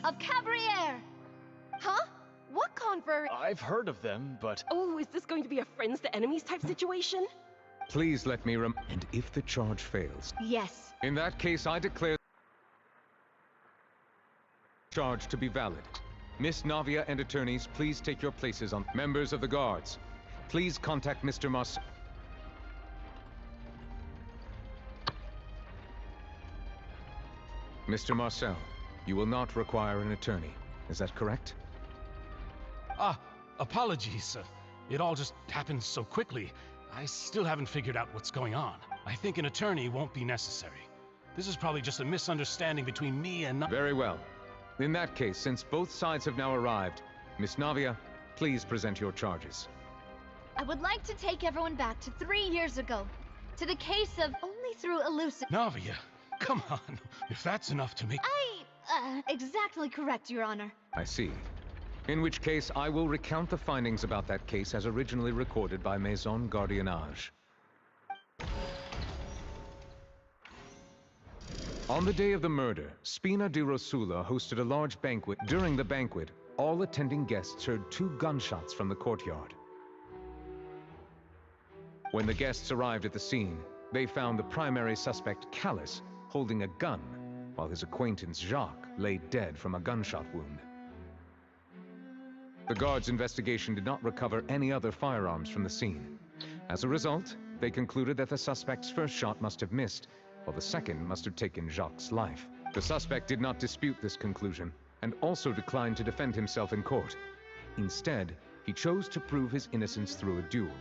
of Cabriere! Huh? What convert? I've heard of them, but... Oh, is this going to be a friends to enemies type situation? Please let me and if the charge fails... Yes. In that case, I declare... charge to be valid. Miss Navia and attorneys, please take your places on... Members of the guards, please contact Mr. Marcel. Mr. Marcel, you will not require an attorney. Is that correct? Apologies. It all just happened so quickly. I still haven't figured out what's going on. I think an attorney won't be necessary. This is probably just a misunderstanding between me and... Very well. In that case, since both sides have now arrived, Miss Navia, please present your charges. I would like to take everyone back to 3 years ago, to the case of only through elusive... Navia, come on. If that's enough to make... exactly correct, Your Honor. I see. In which case, I will recount the findings about that case as originally recorded by Maison Gardiennage. On the day of the murder, Spina di Rosula hosted a large banquet. During the banquet, all attending guests heard 2 gunshots from the courtyard. When the guests arrived at the scene, they found the primary suspect, Callus, holding a gun, while his acquaintance, Jacques, lay dead from a gunshot wound. The guards' investigation did not recover any other firearms from the scene. As a result, they concluded that the suspect's first shot must have missed, while the second must have taken Jacques' life. The suspect did not dispute this conclusion, and also declined to defend himself in court. Instead, he chose to prove his innocence through a duel.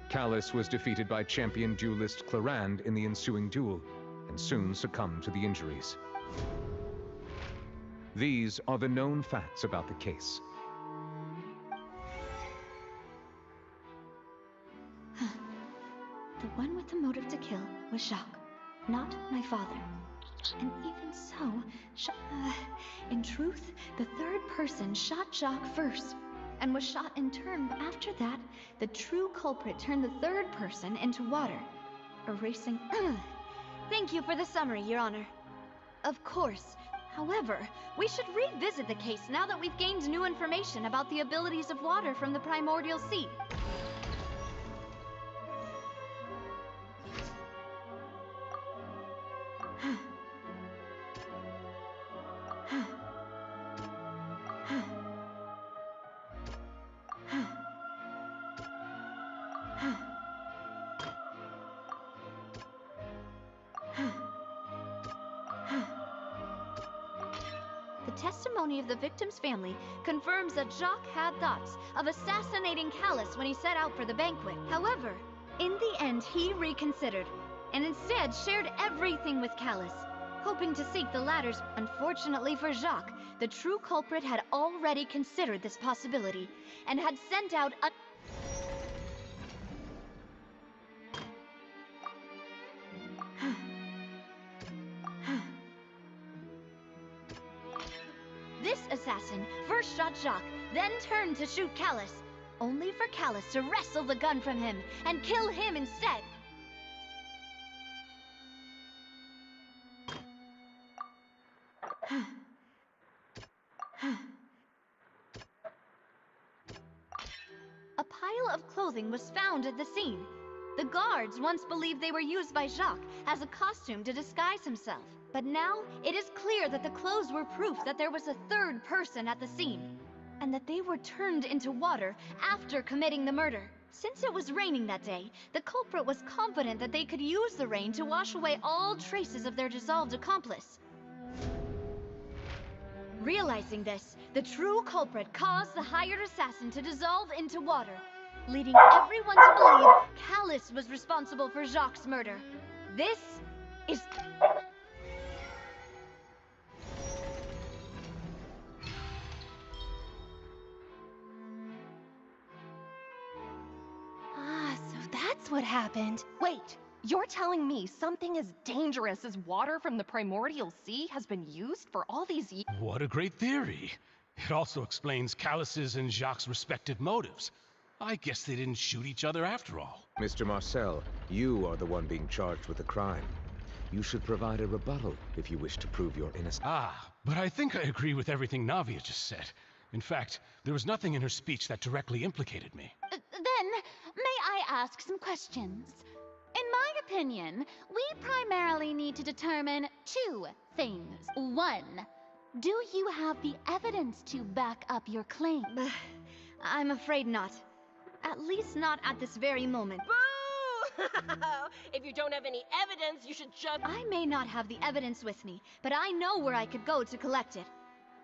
Callus was defeated by champion duelist Clarande in the ensuing duel, and soon succumbed to the injuries. These are the known facts about the case. The one with the motive to kill was Jacques, not my father. And even so, in truth, the third person shot Jacques first, and was shot in turn. After that, the true culprit turned the third person into water, erasing... Thank you for the summary, Your Honor. Of course. However, we should revisit the case now that we've gained new information about the abilities of water from the primordial sea. The testimony of the victim's family confirms that Jacques had thoughts of assassinating Callus when he set out for the banquet. However, in the end, he reconsidered, and instead shared everything with Callus, hoping to seek the latter's. Unfortunately for Jacques, the true culprit had already considered this possibility, and had sent out a... This assassin first shot Jacques, then turned to shoot Callus, only for Callus to wrestle the gun from him and kill him instead. A pile of clothing was found at the scene. The guards once believed they were used by Jacques as a costume to disguise himself. But now, it is clear that the clothes were proof that there was a third person at the scene, and that they were turned into water after committing the murder. Since it was raining that day, the culprit was confident that they could use the rain to wash away all traces of their dissolved accomplice. Realizing this, the true culprit caused the hired assassin to dissolve into water, leading everyone to believe Callus was responsible for Jacques' murder. This is... That's what happened. Wait, you're telling me something as dangerous as water from the primordial sea has been used for all these years? What a great theory. It also explains Callus's and Jacques' respective motives. I guess they didn't shoot each other after all. Mr. Marcel, you are the one being charged with the crime. You should provide a rebuttal if you wish to prove your innocence. Ah, But I think I agree with everything Navia just said. In fact, there was nothing in her speech that directly implicated me. Then, may I ask some questions? In my opinion, we primarily need to determine two things. One, do you have the evidence to back up your claim? I'm afraid not. At least not at this very moment. Boo! If you don't have any evidence, you should just... I may not have the evidence with me, but I know where I could go to collect it.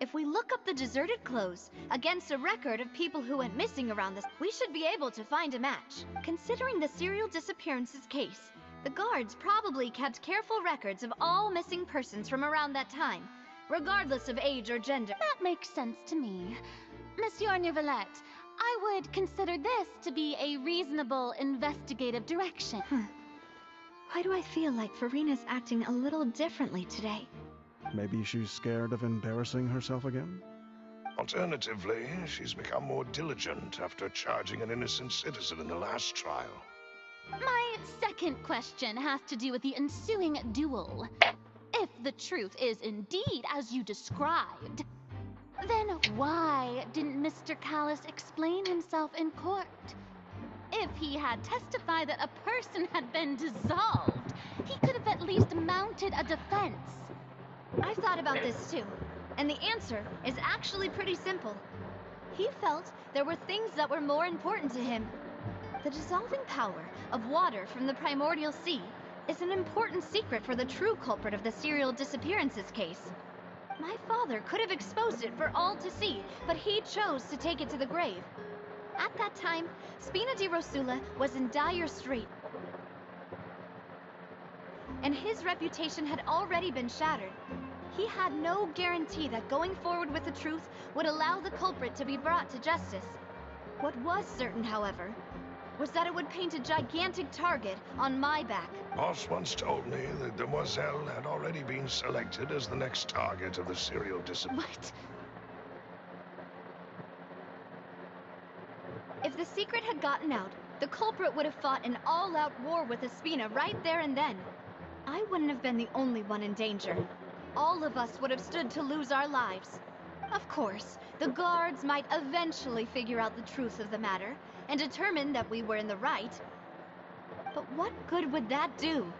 If we look up the deserted clothes against a record of people who went missing around this, we should be able to find a match. Considering the serial disappearances case, the guards probably kept careful records of all missing persons from around that time, regardless of age or gender. That makes sense to me. Monsieur Neuvillette, I would consider this to be a reasonable investigative direction. Why do I feel like Farina's acting a little differently today? Maybe she's scared of embarrassing herself again? Alternatively, she's become more diligent after charging an innocent citizen in the last trial. My second question has to do with the ensuing duel. If the truth is indeed as you described, then why didn't Mr. Callis explain himself in court? If he had testified that a person had been dissolved, he could have at least mounted a defense. I've thought about this too, and the answer is actually pretty simple. He felt there were things that were more important to him. The dissolving power of water from the primordial sea is an important secret for the true culprit of the serial disappearances case. My father could have exposed it for all to see, but he chose to take it to the grave. At that time, Spina di Rosula was in dire straits, and his reputation had already been shattered. He had no guarantee that going forward with the truth would allow the culprit to be brought to justice. What was certain, however, was that it would paint a gigantic target on my back. Boss once told me that Demoiselle had already been selected as the next target of the serial disappearance. What? If the secret had gotten out, the culprit would have fought an all-out war with Espina right there and then. I wouldn't have been the only one in danger. All of us would have stood to lose our lives. Of course, the guards might eventually figure out the truth of the matter and determine that we were in the right. But what good would that do?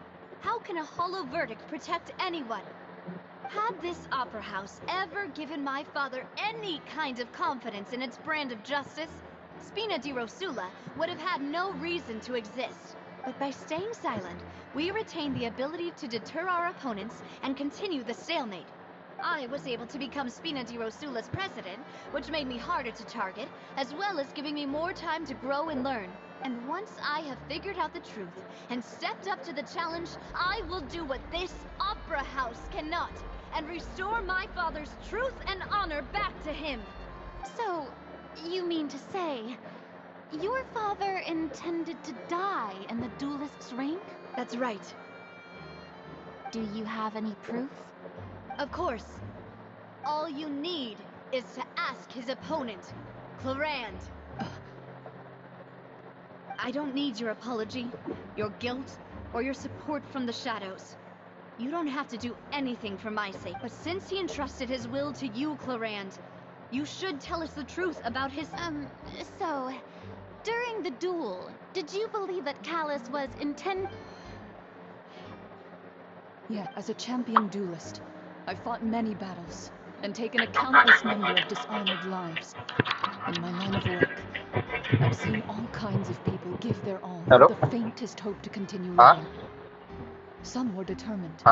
How can a hollow verdict protect anyone? Had this opera house ever given my father any kind of confidence in its brand of justice, Spina di Rosula would have had no reason to exist. But by staying silent, we retained the ability to deter our opponents and continue the stalemate. I was able to become Spina di Rosula's president, which made me harder to target, as well as giving me more time to grow and learn. And once I have figured out the truth and stepped up to the challenge, I will do what this opera house cannot, and restore my father's truth and honor back to him. So, you mean to say, your father intended to die in the duelist's ring? That's right. Do you have any proof? Of course. All you need is to ask his opponent, Clarand. I don't need your apology, your guilt, or your support from the shadows. You don't have to do anything for my sake, but since he entrusted his will to you, Clarand, you should tell us the truth about his... So, during the duel, did you believe that Callis was Yeah, as a champion duelist, I've fought many battles and taken a countless number of dishonored lives. In my line of work, I've seen all kinds of people give their all with the faintest hope to continue living. Some were determined,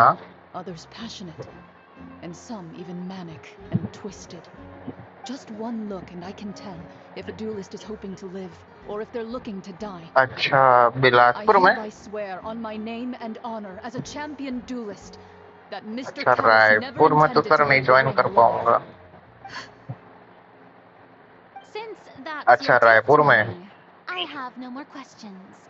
others passionate, and some even manic and twisted. Just one look and I can tell if a duelist is hoping to live or if they're looking to die. अच्छा Bilaspur I में hereby swear on my name and honor as a champion duelist that Mr. अच्छा Callis never Raipur में तो intended sir to नहीं live join long कर alive. पाऊंगा Since that's अच्छा your Raipur में testimony, I have no more questions.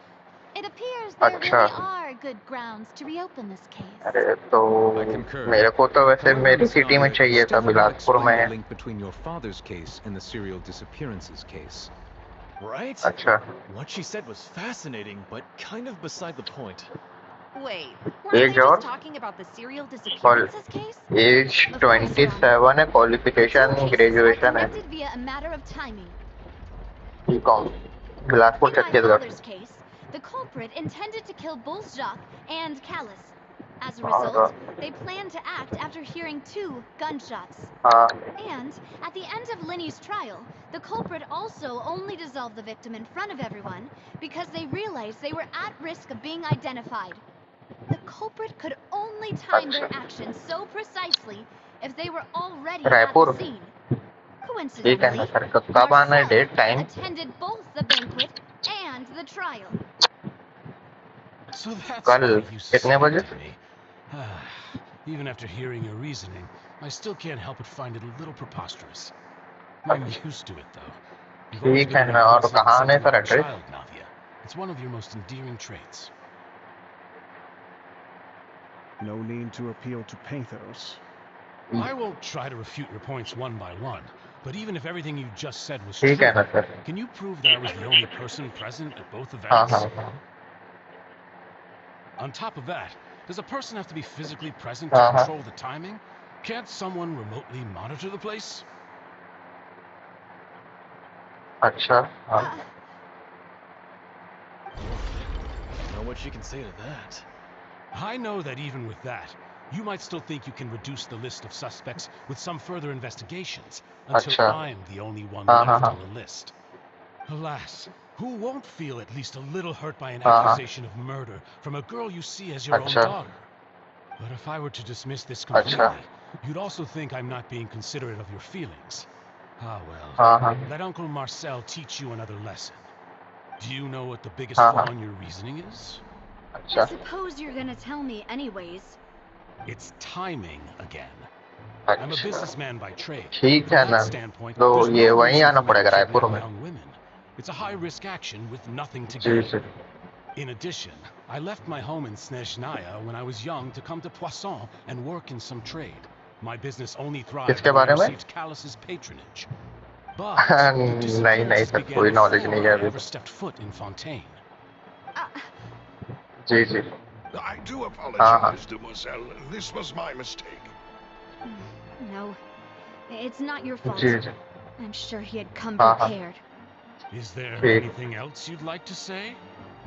It appears there अच्छा really are good grounds to reopen this case. अरे तो I concur. मेरे को तो वैसे However, मेरी Miss सिटी में Nadia, चाहिए था still have not Bilaspur explained में the link between your father's case and the serial disappearances case. Right? अच्छा What she said was fascinating, but kind of beside the point. Wait, weren't age they just और talking about the serial qual disappearances case? age Of course, Your Honor. 27 है, The two qualification cases are graduation है, connected via a matter of timing. BCom, Bilaspur In my Chhattisgarh. father's case, the culprit intended to kill both Jacques and Callus. As a और result, they planned to act after hearing 2 gunshots. हाँ, And, at the end of Linny's trial, the culprit also only dissolved the victim in front of everyone because they realized they were at risk of being identified. The culprit could only time their actions so precisely if they were already at Raipur. the scene. ठीक है ना Coincidentally, sir, कब आना है, Marcel date time? attended both the banquet and the trial. So that's कल why you कितने बजे? suspected me. Even after hearing your reasoning, I still can't help but find it a little preposterous. I'm used to it, though. You've always ठीक been है an ना, और impulsive and कहाँ आने sir sentimental address? child, Navia. It's one of your most endearing traits. No need to appeal to pathos. I won't try to refute your points one by one, but even if everything you just said was ठीक true, है ना sir. can you prove that I was the only person present at both हाँ events? हाँ हाँ. On top of that, does a person have to be physically present Uh-huh. to control the timing? Can't someone remotely monitor the place? अच्छा, हाँ. Know what you can say to that? I know that even with that, you might still think you can reduce the list of suspects with some further investigations until Acha. I'm the only one Uh-huh. left on the list. Alas, who won't feel at least a little hurt by an Uh-huh. accusation of murder from a girl you see as your own Acha. daughter? But if I were to dismiss this completely, Acha. you'd also think I'm not being considerate of your feelings. Ah well, Uh-huh. let Uncle Marcel teach you another lesson. Do you know what the biggest Uh-huh. flaw in your reasoning is? I अच्छा, suppose you're gonna tell me anyways. It's timing again. I'm a अच्छा. businessman by trade. ठीक From है ना. that standpoint, तो there's ये no वहीं reason आना for me to पड़ेगा रायपुर kidnap में. young women. It's a high-risk action with nothing to ji gain. Ji. In addition, I left my home in Snezhnaya when I was young to come to Poisson and work in some trade. My business only thrived किसके when I बारे में? received Callus's patronage. But the नहीं नहीं disappearances sir, began कोई knowledge before नहीं है I अभी. ever stepped foot in Fontaine. जी जी. I do हाँ. apologize, demoiselle. This was my mistake. No, it's not your fault. जी जी. I'm sure he had come Uh-huh. prepared. Is there ठीक. anything else you'd like to say?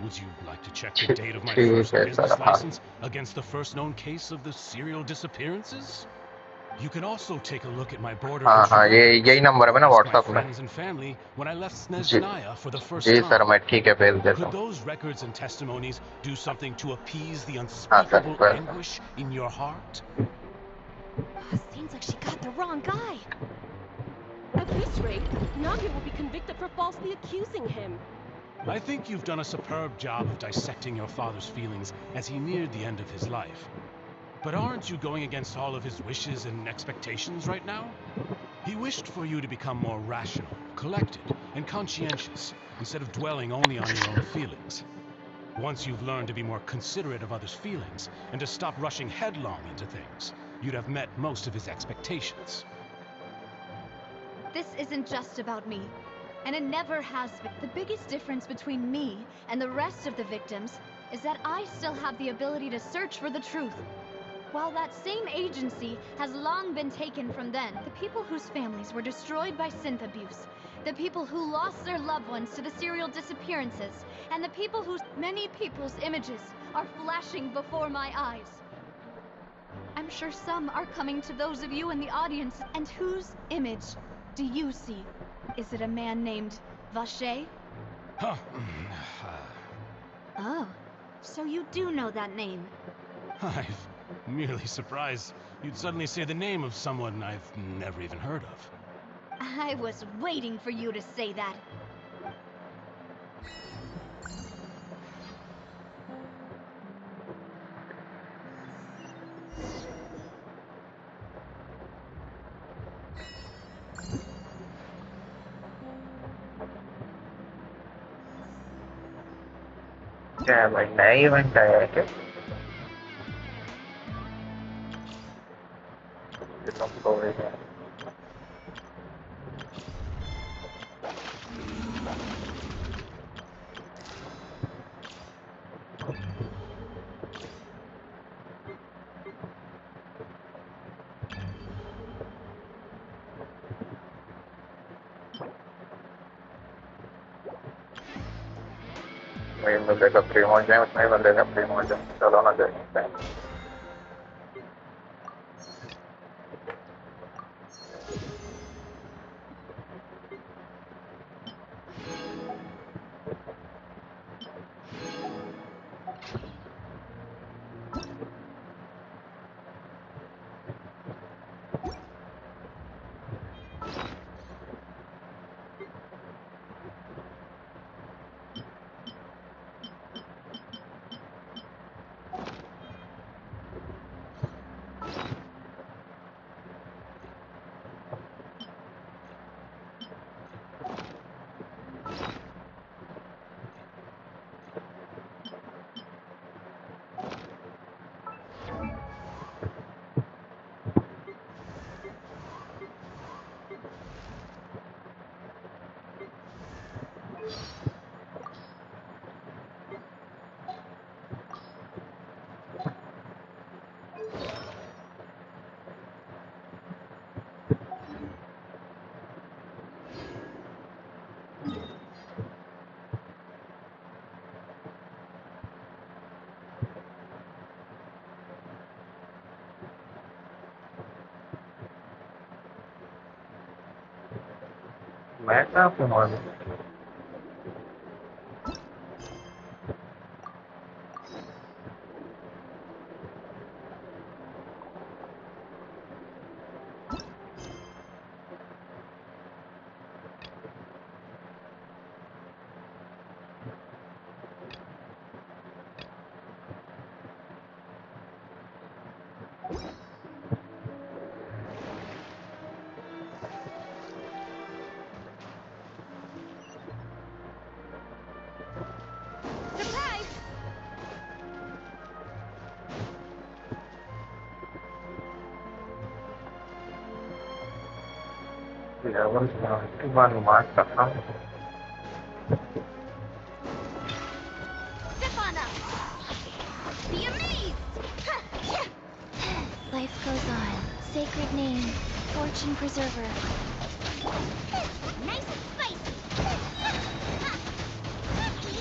Would you like to check the ठीक date of my ठीक first है business sir, हाँ. license against the first known case of the serial disappearances? You can also take a look at my border हाँ entry हाँ, records. यही नंबर है ना Ask my व्हाट्सएप में. friends and family when I left जी Snezhnaya for the first जी सर, time. मैं ठीक है भेज देता Could हूँ. those records and testimonies do something to appease the हाँ सर, unspeakable बस. anguish in your heart? Seems like she got the wrong guy. At this rate, Navia will be convicted for falsely accusing him. I think you've done a superb job of dissecting your father's feelings as he neared the end of his life. But aren't you going against all of his wishes and expectations right now? He wished for you to become more rational, collected, and conscientious, instead of dwelling only on your own feelings. Once you've learned to be more considerate of others' feelings, and to stop rushing headlong into things, you'd have met most of his expectations. This isn't just about me, and it never has been. The biggest difference between me and the rest of the victims is that I still have the ability to search for the truth. While that same agency has long been taken from them, the people whose families were destroyed by synth abuse, the people who lost their loved ones to the serial disappearances, and the people whose many people's images are flashing before my eyes. I'm sure some are coming to those of you in the audience, and whose image do you see? Is it a man named Vache? Huh. Oh, so you do know that name. I'm merely surprised you'd suddenly say the name of someone I've never even heard of. I was waiting for you to say that. क्या भाई, नया event आया है क्या? ये तो हमको होएगा. वही बंदे का प्रीमोज है, उतना ही बंदे का प्रीमोज है, चलो ना देखते हैं। मैं कहाँ प्रीमोज हूँ? Level 71 mark कहाँ? Be amazed! Life goes on. Sacred name. Fortune preserver. Nice and spicy!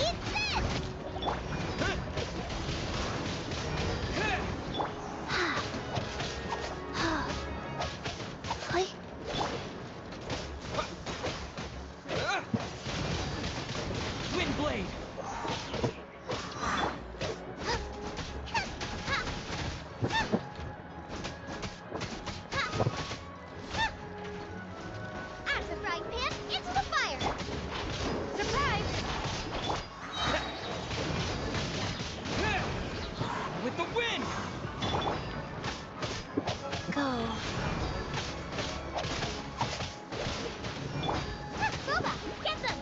Eat this! Windblade! Out of the frying pan, into the fire! Surprise! With the wind! Go. Boba, get them!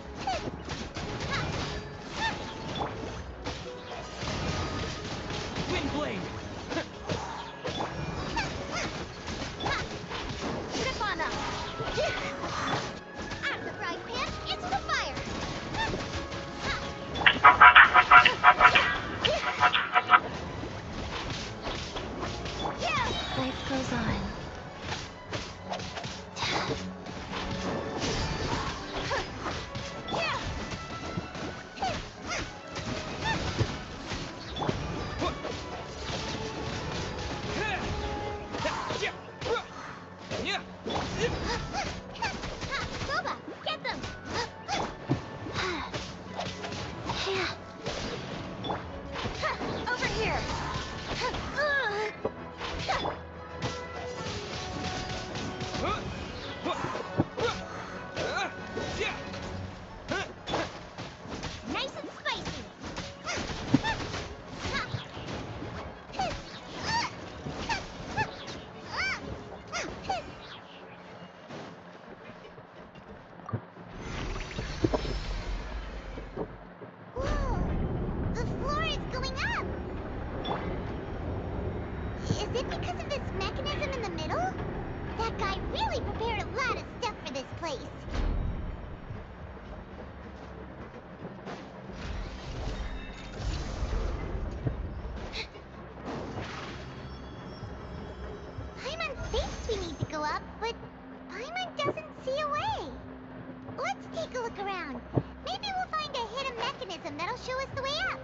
Windblade! Sipana! Out of the frying pan, into the fire! Life goes on. Boba, get them! Over here! Nice and spicy! take a look around. Maybe we'll find a hidden mechanism that'll show us the way up.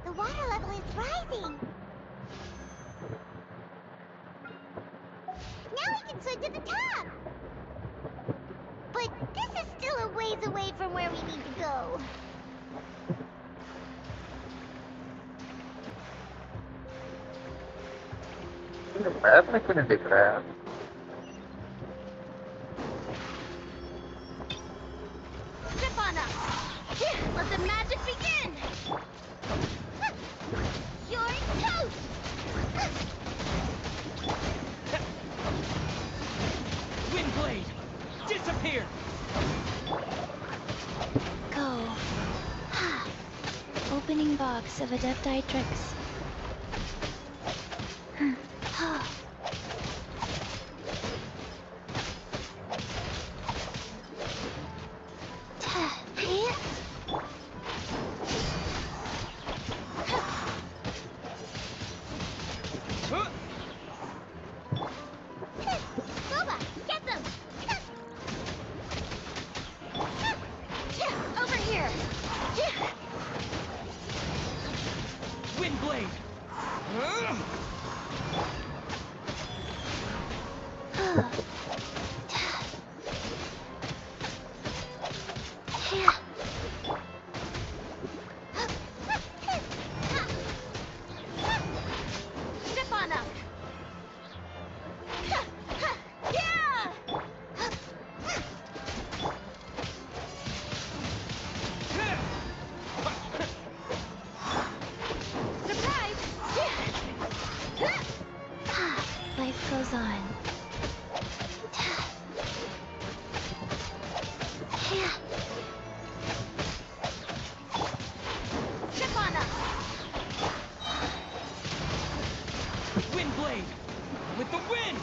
The water level is rising. Now we can swim to the top. But this is still a ways away from where we need to go. Map में क्यों नहीं दिख रहा है? Step on up. Let the magic begin. You're toast. Windblade! Disappear! Go. Opening box of Adepti tricks. Boba, get them. Over here. Windblade! Step on up. Surprise! Life goes on. Step on up. Windblade! With the wind!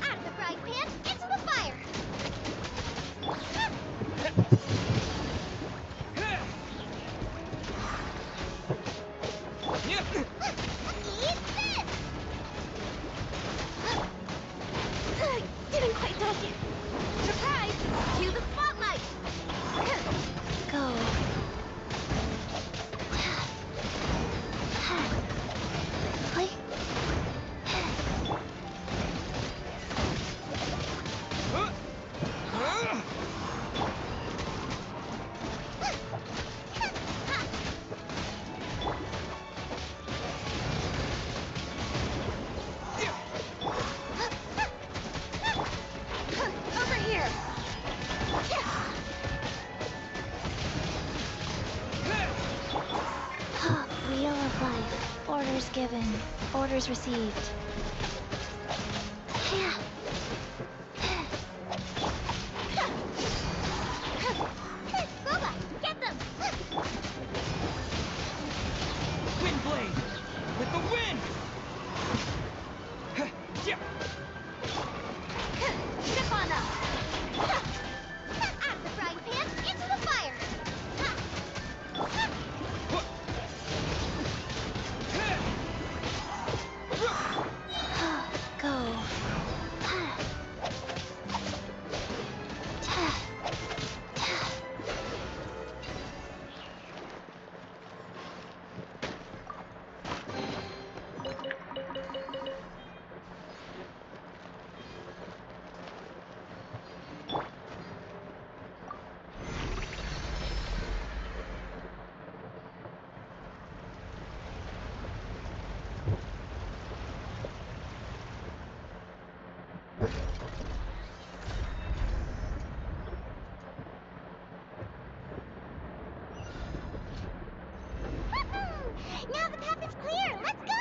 Out of the frying pan, into the fire. Eat this. Didn't quite touch it. Surprise! Cue the spotlight. Go. Play. Over here. Wheel of life. Orders given. Orders received. Boba, get them. Now the path is clear! Let's go!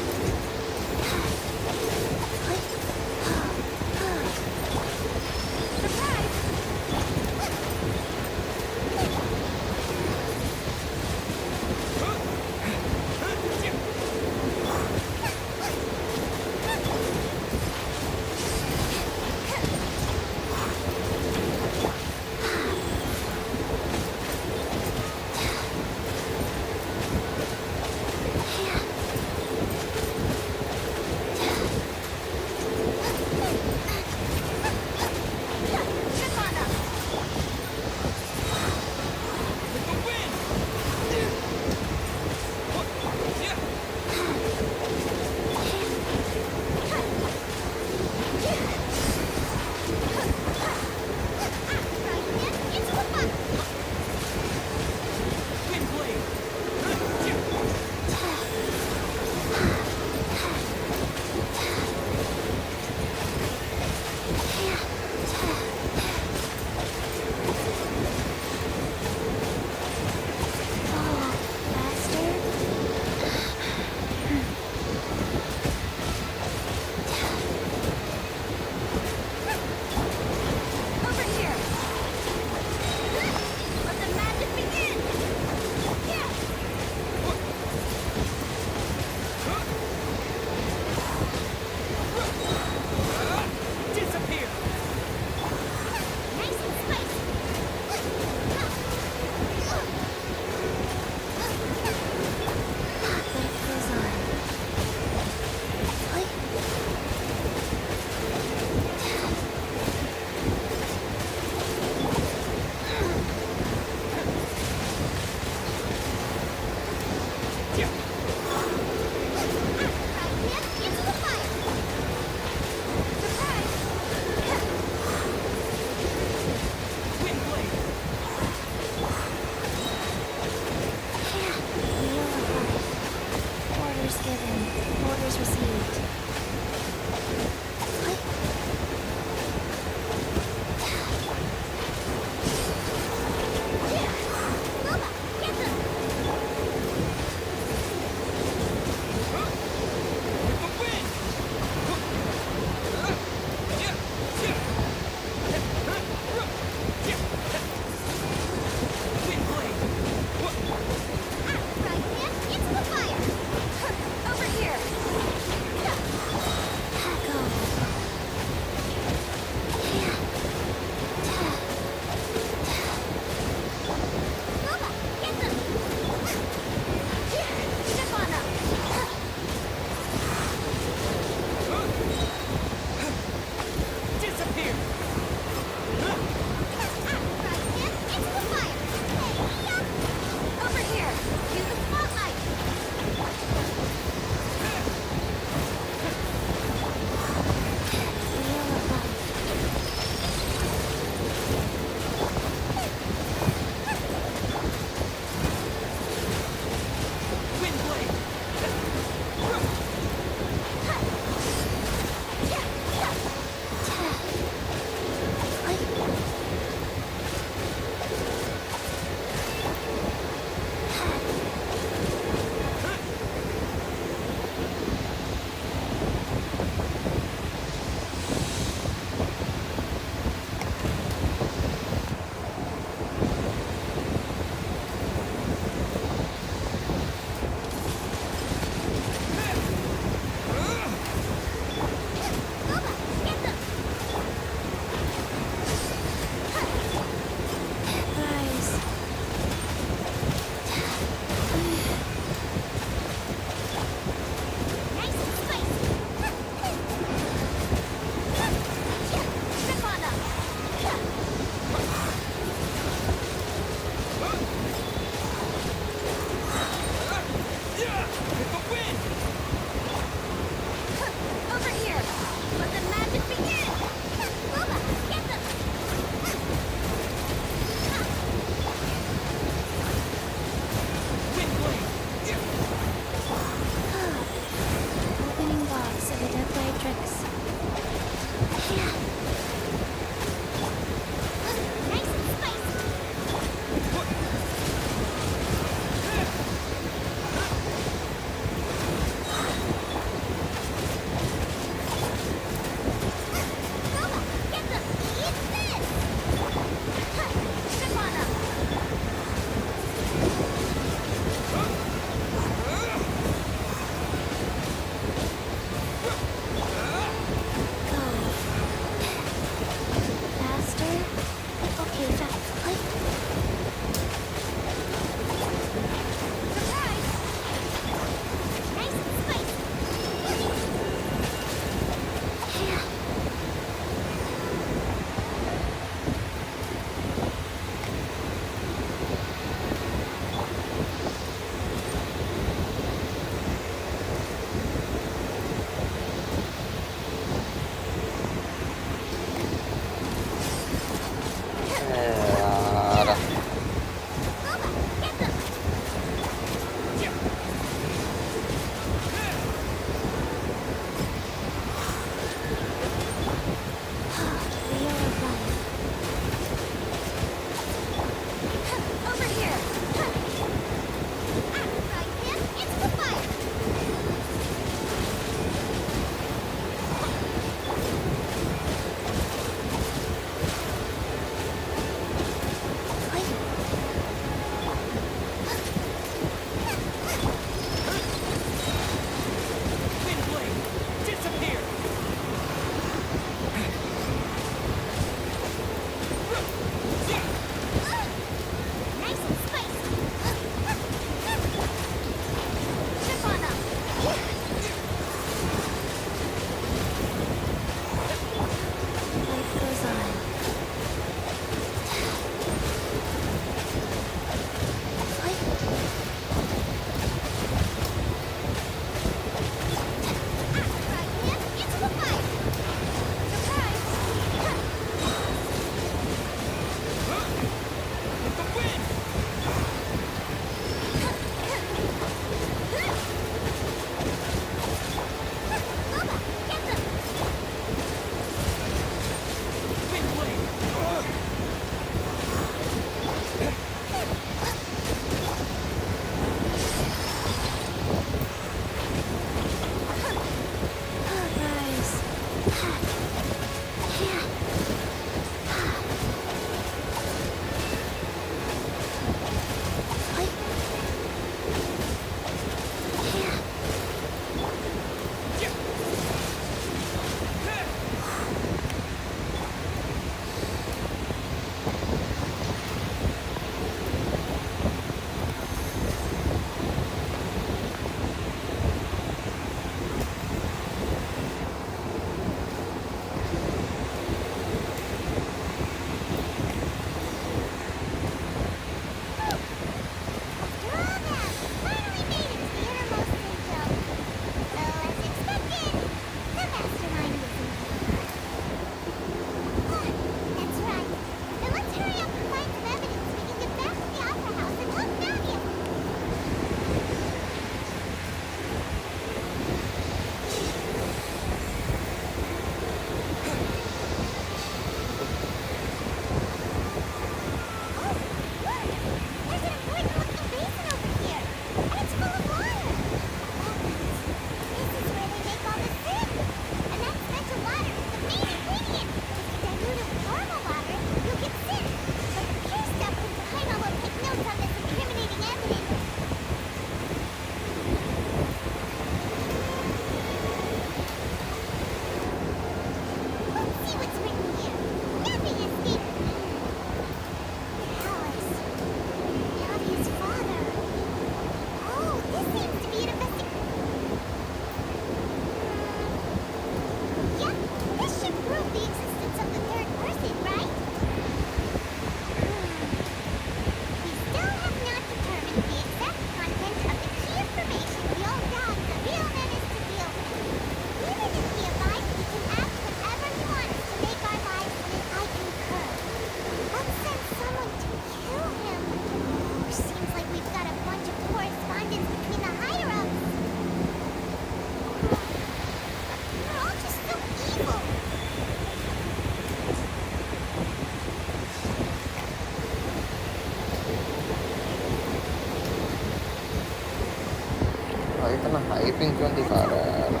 भाई इतना hyping क्यों दिखा रहा है यार?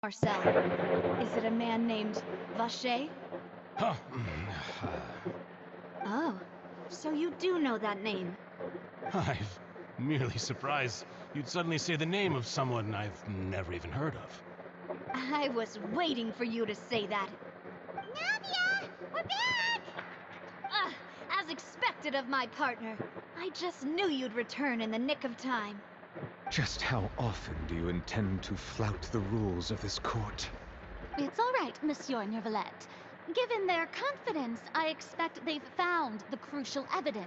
Marcel, is it a man named Vacher? Huh. Oh, so you do know that name. I'm merely surprised you'd suddenly say the name of someone I've never even heard of. I was waiting for you to say that. Navia! We're back! As expected of my partner. I just knew you'd return in the nick of time. Just how often do you intend to flout the rules of this court? It's all right, Monsieur Neuvillette. Given their confidence, I expect they've found the crucial evidence.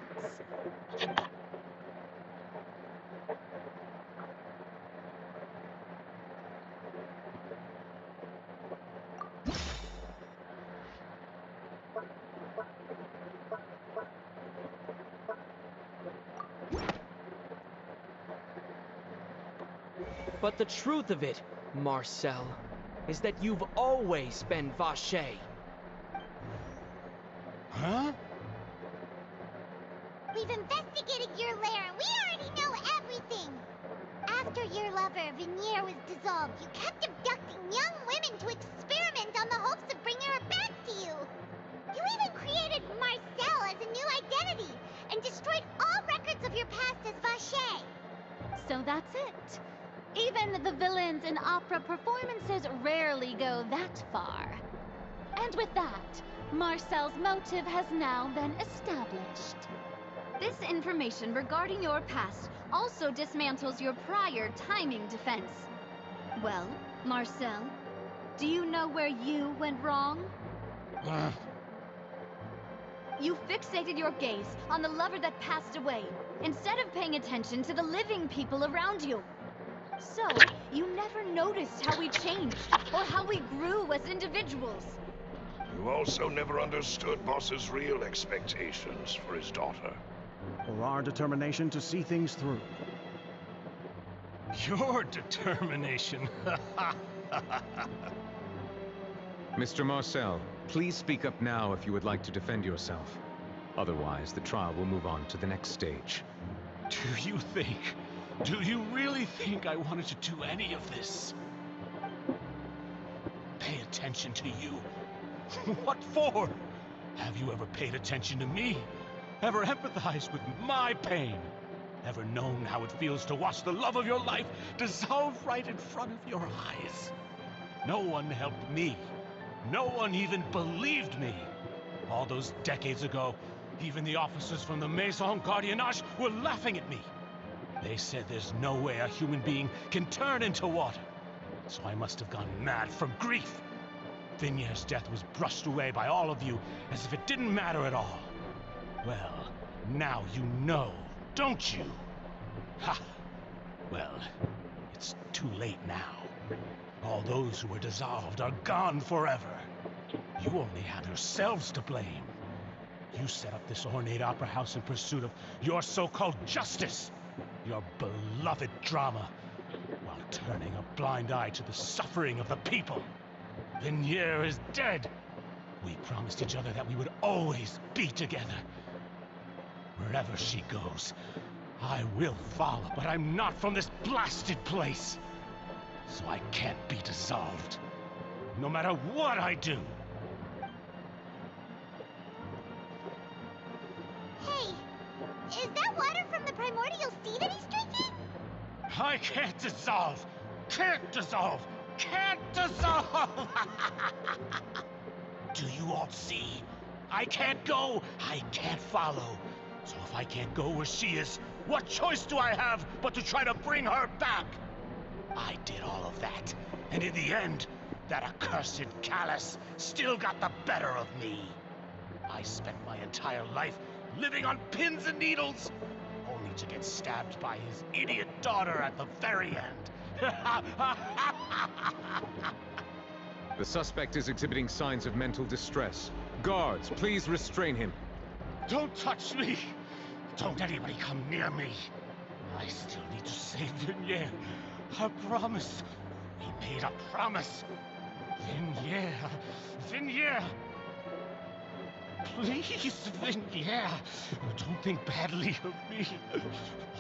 But the truth of it, Marcel, is that you've always been Vacher. Huh? We've investigated your lair and we already know everything. After your lover, Vignier, was dissolved, you kept abducting young women to experiment on the hopes of bringing her back to you. You even created Marcel as a new identity and destroyed all records of your past as Vacher. So that's it. Even the villains in opera performances rarely go that far. And with that, Marcel's motive has now been established. This information regarding your past also dismantles your prior timing defense. Well, Marcel, do you know where you went wrong? You fixated your gaze on the lover that passed away, instead of paying attention to the living people around you. So, you never noticed how we changed, or how we grew as individuals. You also never understood Boss's real expectations for his daughter. Or our determination to see things through. Your determination. Mr. Marcel, please speak up now if you would like to defend yourself. Otherwise, the trial will move on to the next stage. Do you really think I wanted to do any of this? Pay attention to you? What for? Have you ever paid attention to me? Ever empathized with my pain? Ever known how it feels to watch the love of your life dissolve right in front of your eyes? No one helped me. No one even believed me. All those decades ago, even the officers from the Maison Gardiennage were laughing at me. They said there's no way a human being can turn into water. So I must have gone mad from grief. Vignier's death was brushed away by all of you as if it didn't matter at all. Well, now you know, don't you? Ha! Well, it's too late now. All those who were dissolved are gone forever. You only have yourselves to blame. You set up this ornate opera house in pursuit of your so-called justice, your beloved drama, while turning a blind eye to the suffering of the people. Vignier is dead. We promised each other that we would always be together. Wherever she goes, I will follow, but I'm not from this blasted place. So I can't be dissolved, no matter what I do. Hey, is that water from the primordial sea that he's drinking? I can't dissolve! Can't dissolve! Can't dissolve! Do you all see? I can't go! I can't follow! So if I can't go where she is, what choice do I have but to try to bring her back? I did all of that, and in the end, that accursed Callus still got the better of me. I spent my entire life living on pins and needles, only to get stabbed by his idiot daughter at the very end. The suspect is exhibiting signs of mental distress. Guards, please restrain him. Don't touch me! Don't anybody come near me! I still need to save Vignier. A promise. We made a promise. Vignier. Vignier. Please, Vignier. Don't think badly of me.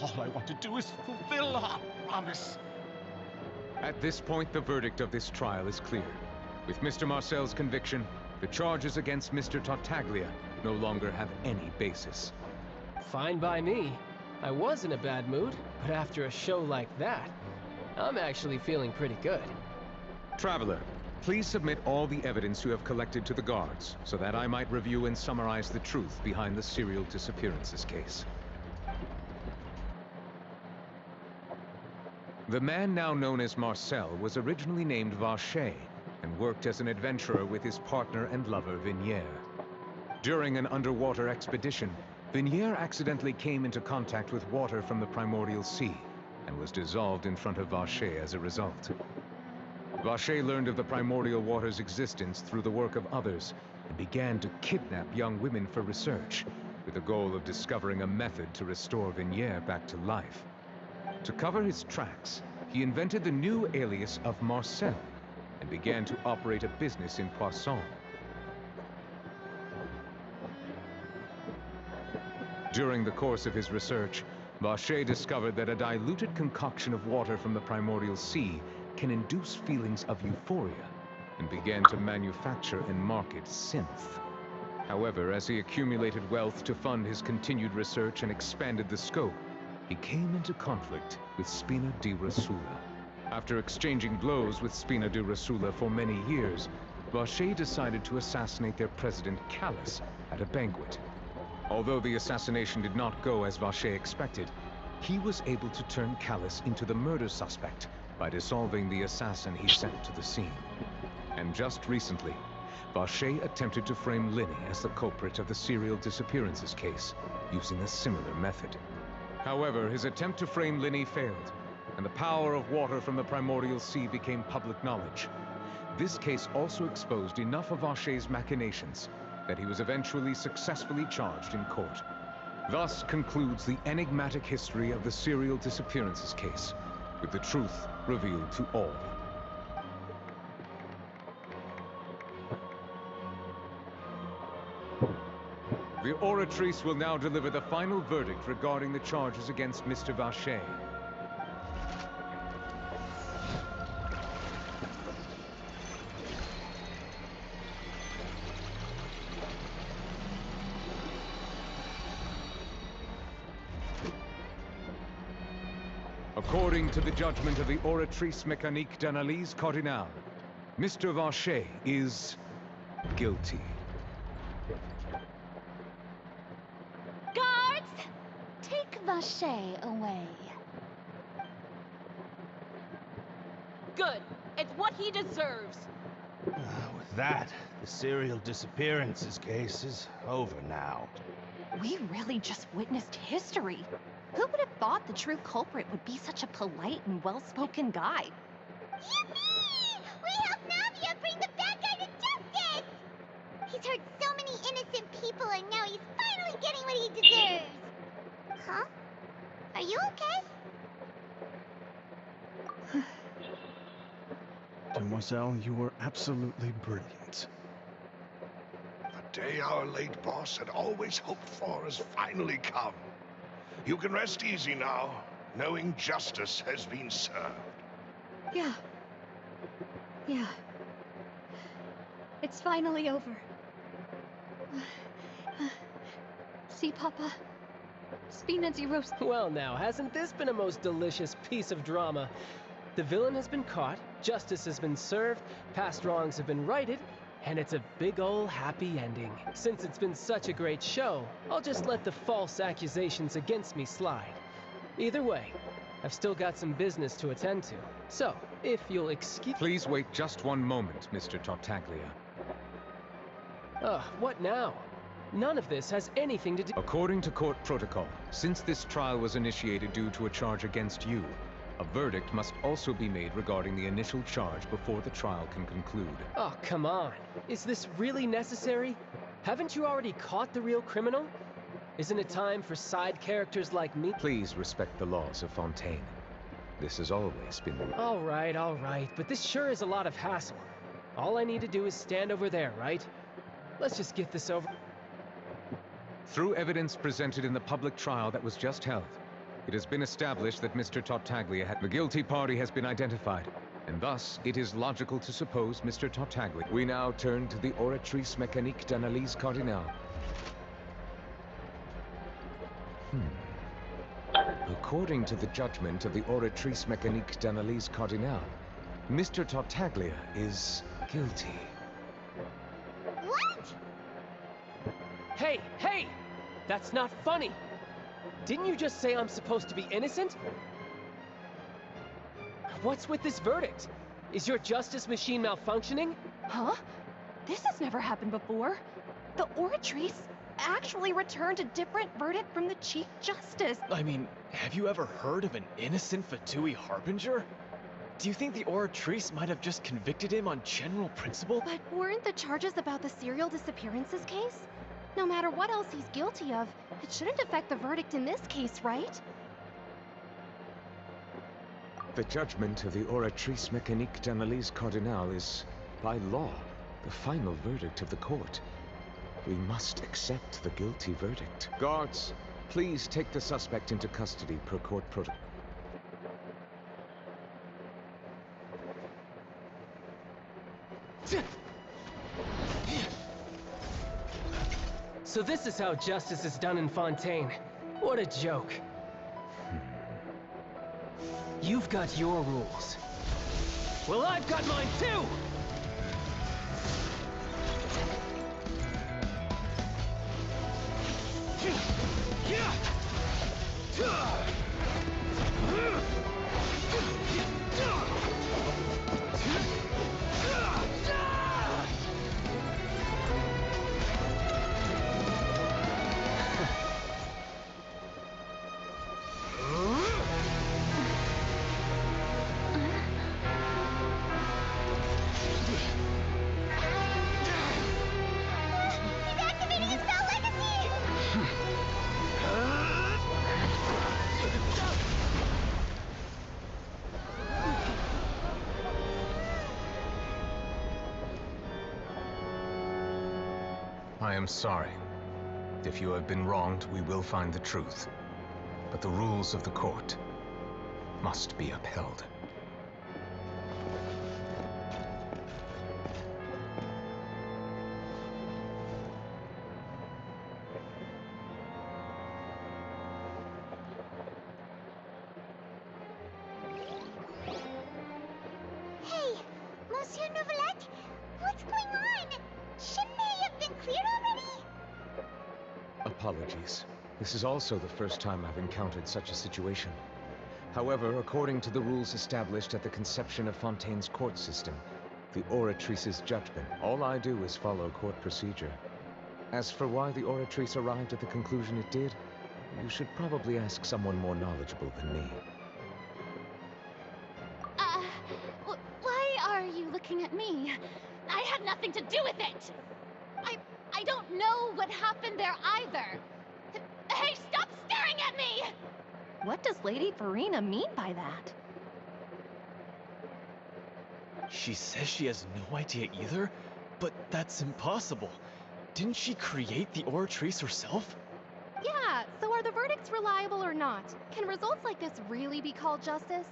All I want to do is fulfill our promise. At this point, the verdict of this trial is clear. With Mr. Marcel's conviction, the charges against Mr. Tartaglia no longer have any basis. Fine by me. I was in a bad mood, but after a show like that, I'm actually feeling pretty good. Traveler, please submit all the evidence you have collected to the guards, so that I might review and summarize the truth behind the serial disappearances case. The man now known as Marcel was originally named Vacher and worked as an adventurer with his partner and lover Vignier. During an underwater expedition, Vignier accidentally came into contact with water from the primordial sea and was dissolved in front of Vacher as a result. Vacher learned of the primordial water's existence through the work of others and began to kidnap young women for research, with the goal of discovering a method to restore Vignier back to life. To cover his tracks, he invented the new alias of Marcel and began to operate a business in Poisson. During the course of his research, Vacher discovered that a diluted concoction of water from the primordial sea can induce feelings of euphoria, and began to manufacture and market synth. However, as he accumulated wealth to fund his continued research and expanded the scope, he came into conflict with Spina di Rosula. After exchanging blows with Spina di Rosula for many years, Vacher decided to assassinate their president Callus at a banquet. Although the assassination did not go as Vacher expected, he was able to turn Callus into the murder suspect by dissolving the assassin he sent to the scene. And just recently, Vacher attempted to frame Linny as the culprit of the serial disappearances case, using a similar method. However, his attempt to frame Linny failed, and the power of water from the primordial sea became public knowledge. This case also exposed enough of Vacher's machinations that he was eventually successfully charged in court. Thus concludes the enigmatic history of the serial disappearances case, with the truth revealed to all. The Oratrice will now deliver the final verdict regarding the charges against Mr. Vacher. According to the judgment of the Oratrice Mécanique d'Analyse Cardinale, Mr. Vacher is guilty. Guards! Take Vacher away. Good. It's what he deserves. With that, the serial disappearances case is over now. We really just witnessed history. Who would have thought the true culprit would be such a polite and well-spoken guy? Yippee! We helped Navia bring the bad guy to justice! He's hurt so many innocent people, and now he's finally getting what he deserves. Huh? Are you okay? Demoiselle, you were absolutely brilliant. The day our late boss had always hoped for has finally come. You can rest easy now, knowing justice has been served. Yeah. Yeah. It's finally over. See, Papa? Spina di Rosula. Well now, hasn't this been a most delicious piece of drama? The villain has been caught, justice has been served, past wrongs have been righted, and it's a big ol' happy ending. Since it's been such a great show, I'll just let the false accusations against me slide. Either way, I've still got some business to attend to. So, if you'll excuse— Please wait just one moment, Mr. Tartaglia. What now? None of this has anything to do— According to court protocol, since this trial was initiated due to a charge against you, a verdict must also be made regarding the initial charge before the trial can conclude. Oh, come on. Is this really necessary? Haven't you already caught the real criminal? Isn't it time for side characters like me? Please respect the laws of Fontaine. This has always been the— All right, but this sure is a lot of hassle. All I need to do is stand over there, right? Let's just get this over. Through evidence presented in the public trial that was just held, It has been established that Mr. Tartaglia had... The guilty party has been identified, and thus it is logical to suppose Mr. Tartaglia. We now turn to the Oratrice Mécanique d'Analyse Cardinale. According to the judgment of the Oratrice Mécanique d'Analyse Cardinale, Mr. Tartaglia is guilty. What? Hey, hey! That's not funny! Didn't you just say I'm supposed to be innocent? What's with this verdict? Is your justice machine malfunctioning? Huh? This has never happened before. The Oratrice actually returned a different verdict from the Chief Justice. I mean, have you ever heard of an innocent Fatui Harbinger? Do you think the Oratrice might have just convicted him on general principle? But weren't the charges about the serial disappearances case? No matter what else he's guilty of, it shouldn't affect the verdict in this case, right? The judgment of the Oratrice Mécanique d'Analyse Cardinale is, by law, the final verdict of the court. We must accept the guilty verdict. Guards, please take the suspect into custody per court protocol. So this is how justice is done in Fontaine. What a joke. You've got your rules. Well, I've got mine too! I am sorry. If you have been wronged, we will find the truth. But the rules of the court must be upheld. Hey, Monsieur Novelette, what's going on? Shouldn't they have been cleared already? Apologies. This is also the first time I've encountered such a situation. However, according to the rules established at the conception of Fontaine's court system, the Oratrice's judgment, all I do is follow court procedure. As for why the Oratrice arrived at the conclusion it did, you should probably ask someone more knowledgeable than me. Why are you looking at me? I had nothing to do with it! I don't know what happened there either. Hey, stop staring at me! What does Lady Farina mean by that? She says she has no idea either, but that's impossible. Didn't she create the Oratrice herself? Yeah, so are the verdicts reliable or not? Can results like this really be called justice?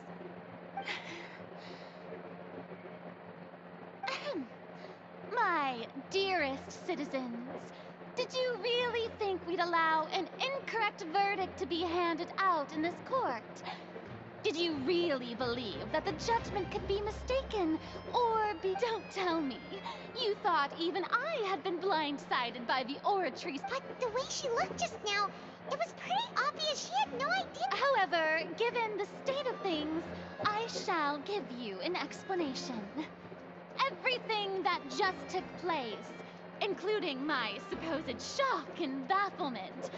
My dearest citizens, did you really think we'd allow an incorrect verdict to be handed out in this court? Did you really believe that the judgment could be mistaken or be... Don't tell me. You thought even I had been blindsided by the Oratrice. But the way she looked just now, it was pretty obvious she had no idea. However, given the state of things, I shall give you an explanation. Everything that just took place, including my supposed shock and bafflement,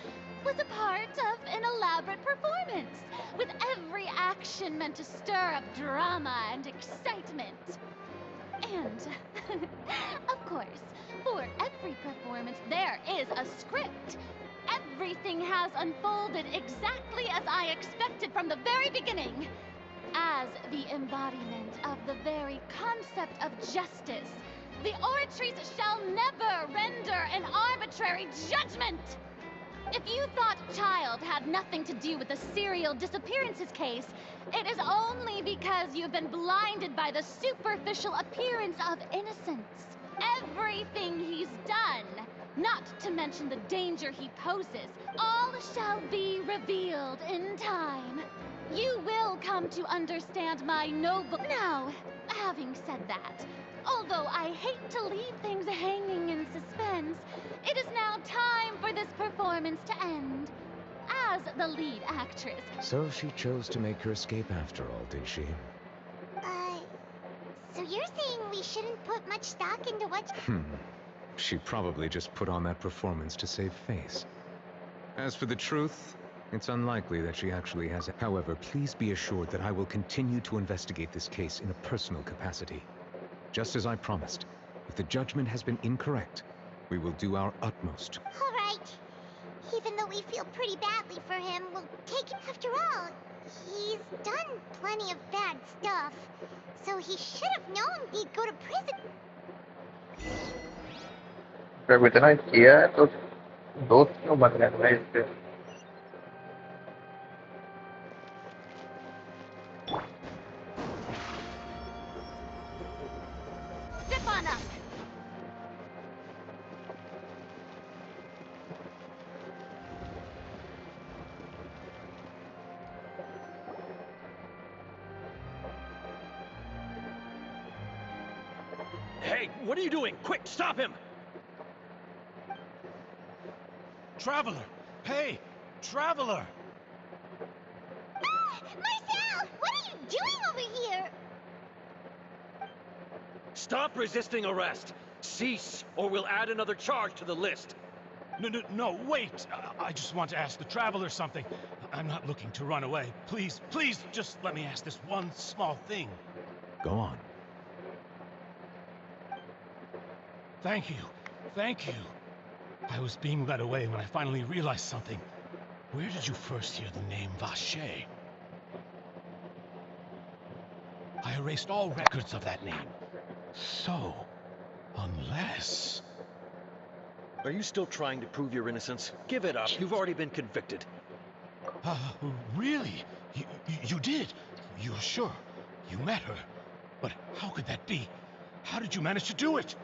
was a part of an elaborate performance, with every action meant to stir up drama and excitement. And, of course, for every performance there is a script. Everything has unfolded exactly as I expected from the very beginning. As the embodiment of the very concept of justice, the Oratrice shall never render an arbitrary judgment! If you thought Child had nothing to do with the serial disappearances case, it is only because you've been blinded by the superficial appearance of innocence. Everything he's done, not to mention the danger he poses, all shall be revealed in time. You will come to understand my noble... Now, having said that, although I hate to leave things hanging in suspense, it is now time for this performance to end. As the lead actress... So she chose to make her escape after all, did she? So you're saying we shouldn't put much stock into what... She probably just put on that performance to save face. As for the truth, it's unlikely that she actually has it. However, please be assured that I will continue to investigate this case in a personal capacity. Just as I promised, if the judgment has been incorrect, we will do our utmost. All right. Even though we feel pretty badly for him, we'll take him after all. He's done plenty of bad stuff, so he should have known he'd go to prison. जब इतना किया है तो दोस्त क्यों बन गए भाई इसके? Step on up! Hey, what are you doing? Quick, stop him! Traveler! Hey! Traveler! Marcel! What are you doing over here? Stop resisting arrest! Cease, or we'll add another charge to the list. No, wait! I just want to ask the Traveler something. I'm not looking to run away. Please, just let me ask this one small thing. Go on. Thank you. I was being led away when I finally realized something. Where did you first hear the name Vache? I erased all records of that name. So, unless... Are you still trying to prove your innocence? Give it up. You've already been convicted. Really? You did? You're sure? You met her? But how could that be? How did you manage to do it?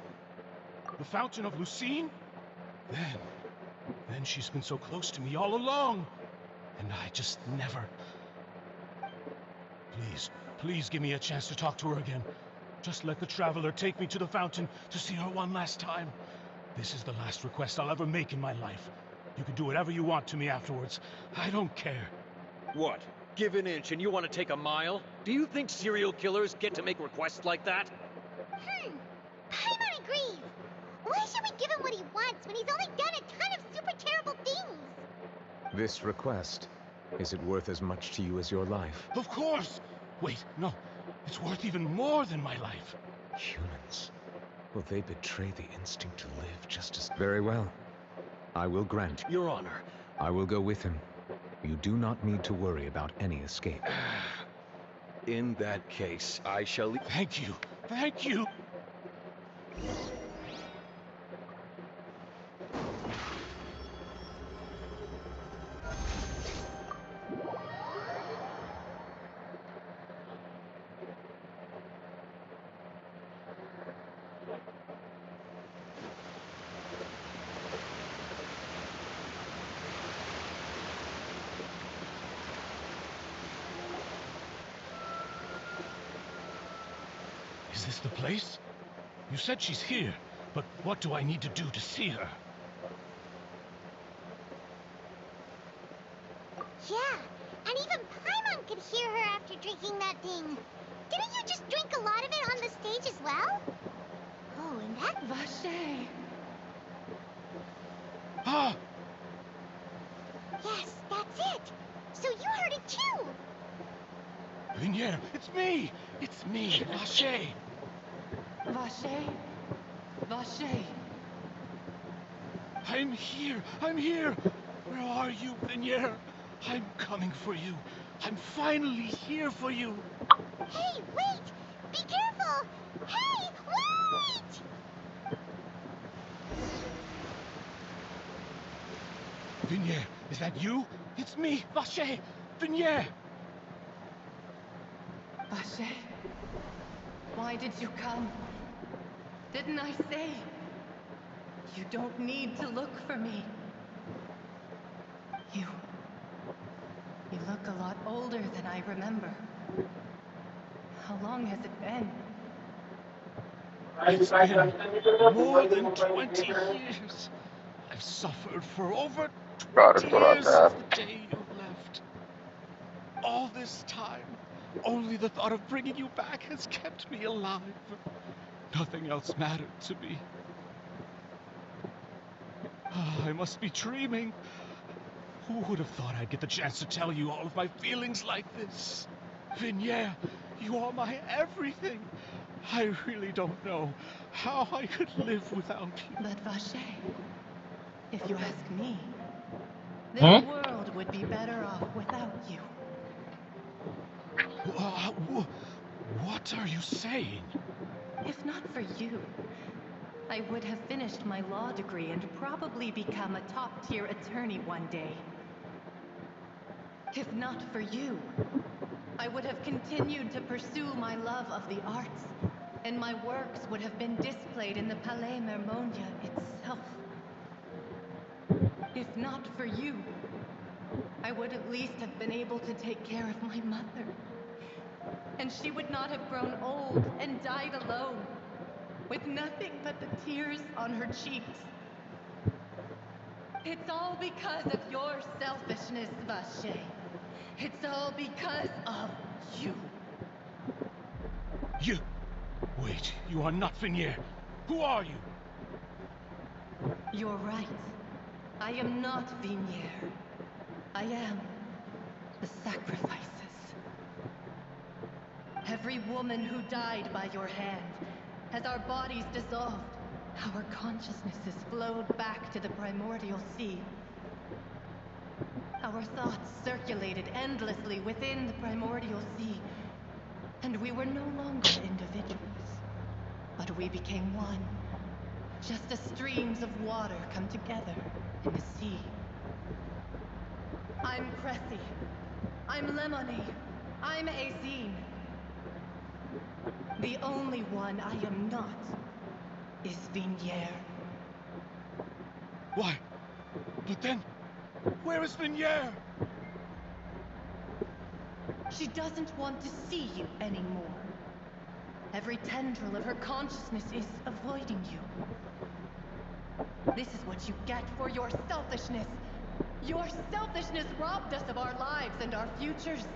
The Fountain of Lucine? Then she's been so close to me all along. And I just never... Please give me a chance to talk to her again. Just let the Traveler take me to the fountain to see her one last time. This is the last request I'll ever make in my life. You can do whatever you want to me afterwards. I don't care. What? Give an inch and you want to take a mile? Do you think serial killers get to make requests like that? Paimon agrees. Why should we give him what he wants when he's only done a ton of super terrible things? This request, is it worth as much to you as your life? Of course! Wait, no. It's worth even more than my life. Humans. Will they betray the instinct to live just as... Very well. I will grant... Your Honor. I will go with him. You do not need to worry about any escape. In that case, I shall... Thank you. Thank you. Is this the place? You said she's here, but what do I need to do to see her? Yeah, and even Paimon could hear her after drinking that thing. Didn't you just drink a lot of it on the stage as well? Oh, and that... Vache! Ah! Yes, that's it. So you heard it too. Vignier, it's me! It's me, Vache! Vache? Vache! I'm here! Where are you, Vignier? I'm coming for you. I'm finally here for you. Hey, wait! Be careful! Hey, wait! Vignier, is that you? It's me, Vache! Vignier! Vache, why did you come? Didn't I say? You don't need to look for me. You look a lot older than I remember. How long has it been? It's been more than 20 years. I've suffered for over 20 years since the day you left. All this time, only the thought of bringing you back has kept me alive. Nothing else mattered to me. I must be dreaming. Who would have thought I'd get the chance to tell you all of my feelings like this? Vignier, you are my everything. I really don't know how I could live without you. But Vache, if you ask me, this world would be better off without you. What are you saying? If not for you, I would have finished my law degree and probably become a top-tier attorney one day. If not for you, I would have continued to pursue my love of the arts, and my works would have been displayed in the Palais Mermonia itself. If not for you, I would at least have been able to take care of my mother. And she would not have grown old and died alone, with nothing but the tears on her cheeks. It's all because of your selfishness, Vache. It's all because of you. You... Wait, you are not Vignier. Who are you? You're right. I am not Vignier. I am the sacrifices. Every woman who died by your hand, as our bodies dissolved, our consciousnesses flowed back to the primordial sea. Our thoughts circulated endlessly within the primordial sea, and we were no longer individuals, but we became one, just as streams of water come together in the sea. I'm Cressy. I'm Lemony. I'm Azine. The only one I am not is Vignier. Why? But then, where is Vignier? She doesn't want to see you anymore. Every tendril of her consciousness is avoiding you. This is what you get for your selfishness. Your selfishness robbed us of our lives and our futures.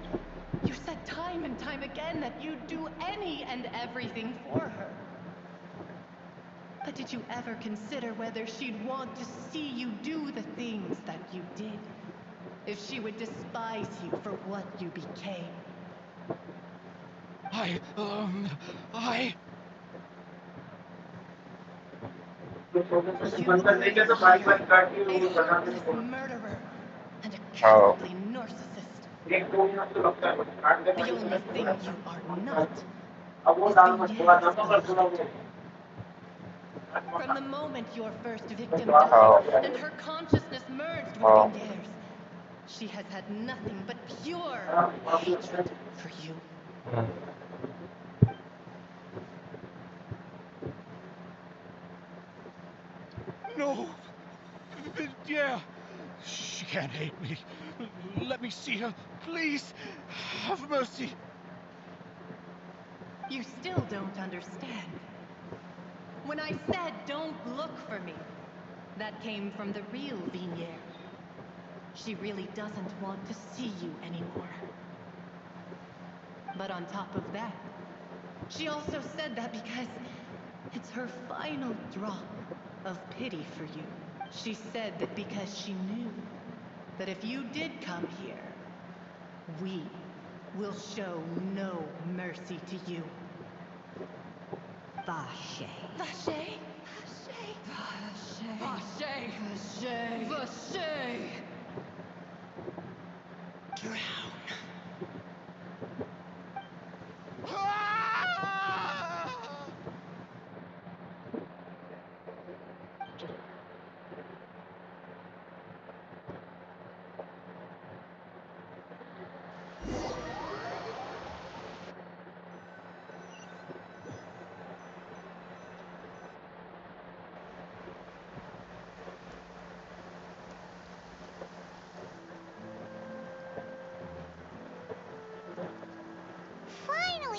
You said time and time again that you'd do any and everything for her. But did you ever consider whether she'd want to see you do the things that you did? If she would despise you for what you became? You live here, a heartless murderer and a cowardly narcissist. The only thing you are not is Vignier's beloved. From the moment your first victim died and her consciousness merged with Vignier's, she has had nothing but pure hatred for you. No! Vignier! She can't hate me. Let me see her, please. Have mercy. You still don't understand. When I said don't look for me, that came from the real Vignier. She really doesn't want to see you anymore. But on top of that, she also said that because it's her final drop of pity for you. She said that because she knew that if you did come here, we will show no mercy to you. Vache. Vache? Vache. Vache! Vache. Vache! Drown.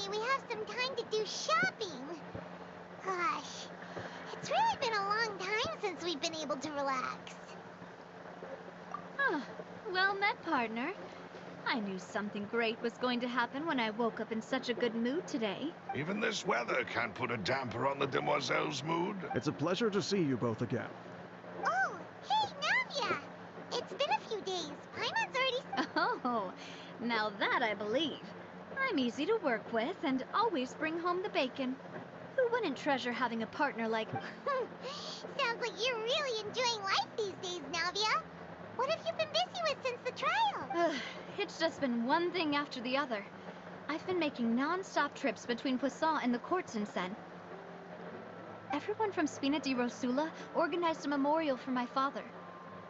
finally we have some time to do shopping. Gosh, it's really been a long time since we've been able to relax. Huh. Well met, partner. I knew something great was going to happen when I woke up in such a good mood today. Even this weather can't put a damper on the demoiselle's mood. It's a pleasure to see you both again. Oh, hey, Navia! It's been a few days. Paimon's already... Oh, now that I believe. I'm easy to work with and always bring home the bacon. Who wouldn't treasure having a partner like... Sounds like you're really enjoying life these days, Navia. What have you been busy with since the trial? It's just been one thing after the other. I've been making non-stop trips between Poisson and the courts in Sen. Everyone from Spina di Rosula organized a memorial for my father.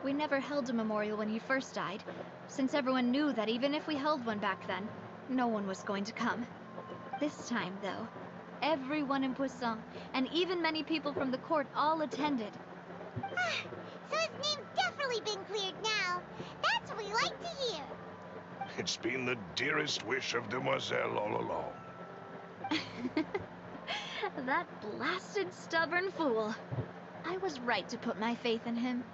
We never held a memorial when he first died, since everyone knew that even if we held one back then, no one was going to come. This time, though, everyone in Poisson, and even many people from the court, all attended. So his name's definitely been cleared now. That's what we like to hear. It's been the dearest wish of Demoiselle all along. That blasted stubborn fool. I was right to put my faith in him.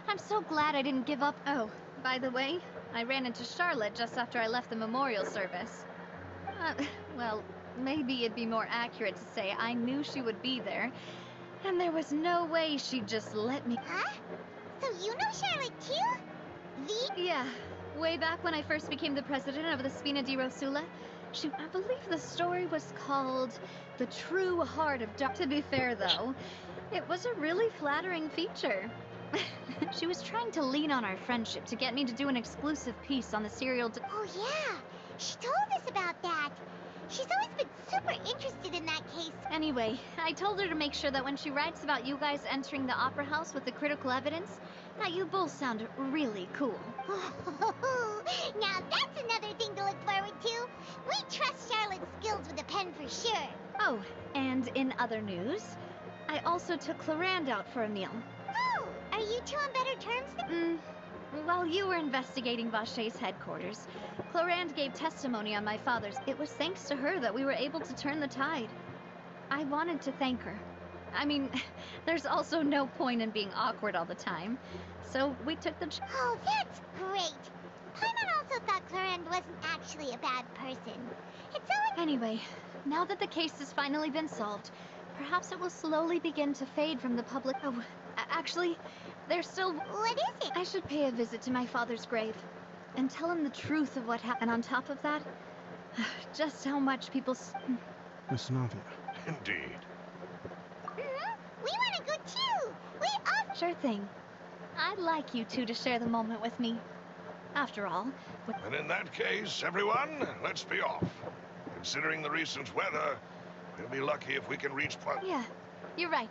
I'm so glad I didn't give up. Oh, by the way, I ran into Charlotte just after I left the memorial service. Well, maybe it'd be more accurate to say I knew she would be there, and there was no way she'd just let me. Huh? So you know Charlotte too? Yeah, way back when I first became the president of the Spina di Rosula. I believe the story was called The True Heart of To be fair, though, it was a really flattering feature. She was trying to lean on our friendship to get me to do an exclusive piece on the serial. Oh yeah, she told us about that. She's always been super interested in that case. Anyway, I told her to make sure that when she writes about you guys entering the opera house with the critical evidence, that you both sound really cool. Now that's another thing to look forward to. We trust Charlotte's skills with a pen for sure. Oh, and in other news, I also took Clarande out for a meal. Oh, are you two on better terms? While you were investigating Vachey's headquarters, Clarande gave testimony on my father's. It was thanks to her that we were able to turn the tide. I wanted to thank her. I mean, there's also no point in being awkward all the time. So we took the... Oh, that's great. Paimon also thought Clarande wasn't actually a bad person. It's always... Anyway, now that the case has finally been solved, perhaps it will slowly begin to fade from the public... Oh, actually, there's still... What is it? I should pay a visit to my father's grave and tell him the truth of what happened. And on top of that, just how much people... Miss Navia. Indeed. We want to go too! We all... Sure thing. I'd like you two to share the moment with me. After all... And in that case, everyone, let's be off. Considering the recent weather, we'll be lucky if we can reach Point. Yeah, you're right.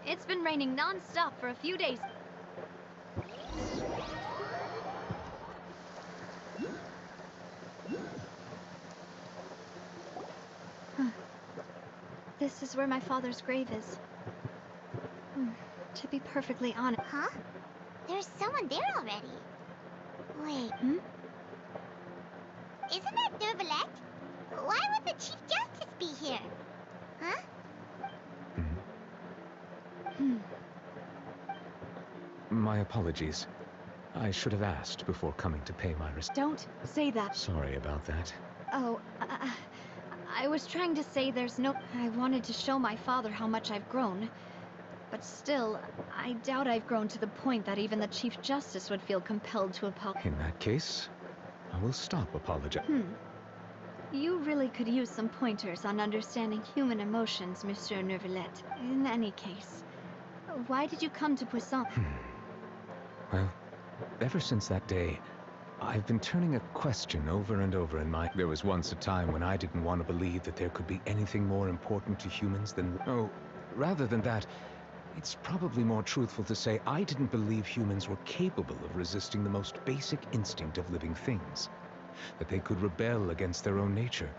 It's been raining non-stop for a few days. This is where my father's grave is. To be perfectly honest... Huh? There's someone there already. Wait. Isn't that Neuvillette? Why would the Chief Justice be here? Huh? My apologies. I should have asked before coming to pay my respects. Don't say that. Sorry about that. Oh, I was trying to say there's no... I wanted to show my father how much I've grown. But still, I doubt I've grown to the point that even the Chief Justice would feel compelled to apologize. In that case, I will stop apologizing. You really could use some pointers on understanding human emotions, Monsieur Neuvillette. In any case, why did you come to Poisson? Well, ever since that day, I've been turning a question over and over in my... There was once a time when I didn't want to believe that there could be anything more important to humans than... Oh, rather than that, it's probably more truthful to say I didn't believe humans were capable of resisting the most basic instinct of living things. That they could rebel against their own nature,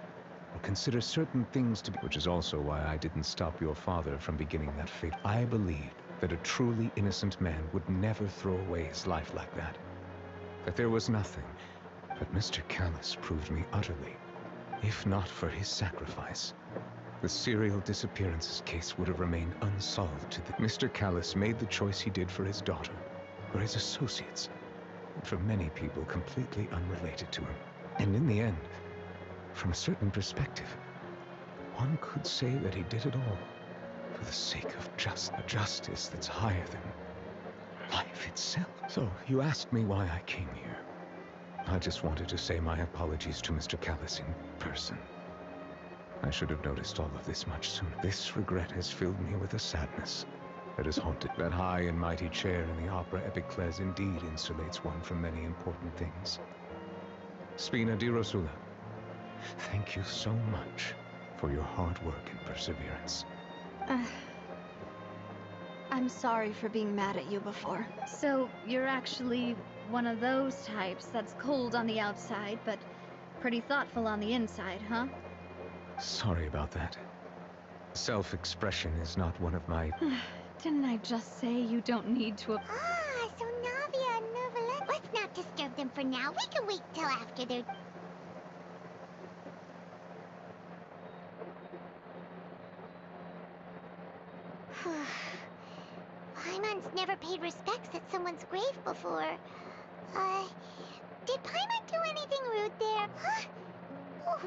or consider certain things to be... Which is also why I didn't stop your father from beginning that fate. I believed that a truly innocent man would never throw away his life like that. That there was nothing, but Mr. Callus proved me utterly, If not for his sacrifice, the serial disappearances case would have remained unsolved to the... Mr. Callis made the choice he did for his daughter, for his associates, and for many people completely unrelated to him. And in the end, from a certain perspective, one could say that he did it all for the sake of justice that's higher than life itself. So, you asked me why I came here. I just wanted to say my apologies to Mr. Callis in person. I should have noticed all of this much sooner. This regret has filled me with a sadness that has haunted. That high and mighty chair in the opera Epicles indeed insulates one from many important things. Spina di Rosula, thank you so much for your hard work and perseverance. I'm sorry for being mad at you before. So, you're actually one of those types that's cold on the outside, but pretty thoughtful on the inside, huh? Sorry about that. Self-expression is not one of my... Didn't I just say you don't need to... Ah, so Navia and Neuvillette. Let's not disturb them for now. We can wait till after they're... Paimon's never paid respects at someone's grave before. Did Paimon do anything rude there? Huh? Oh,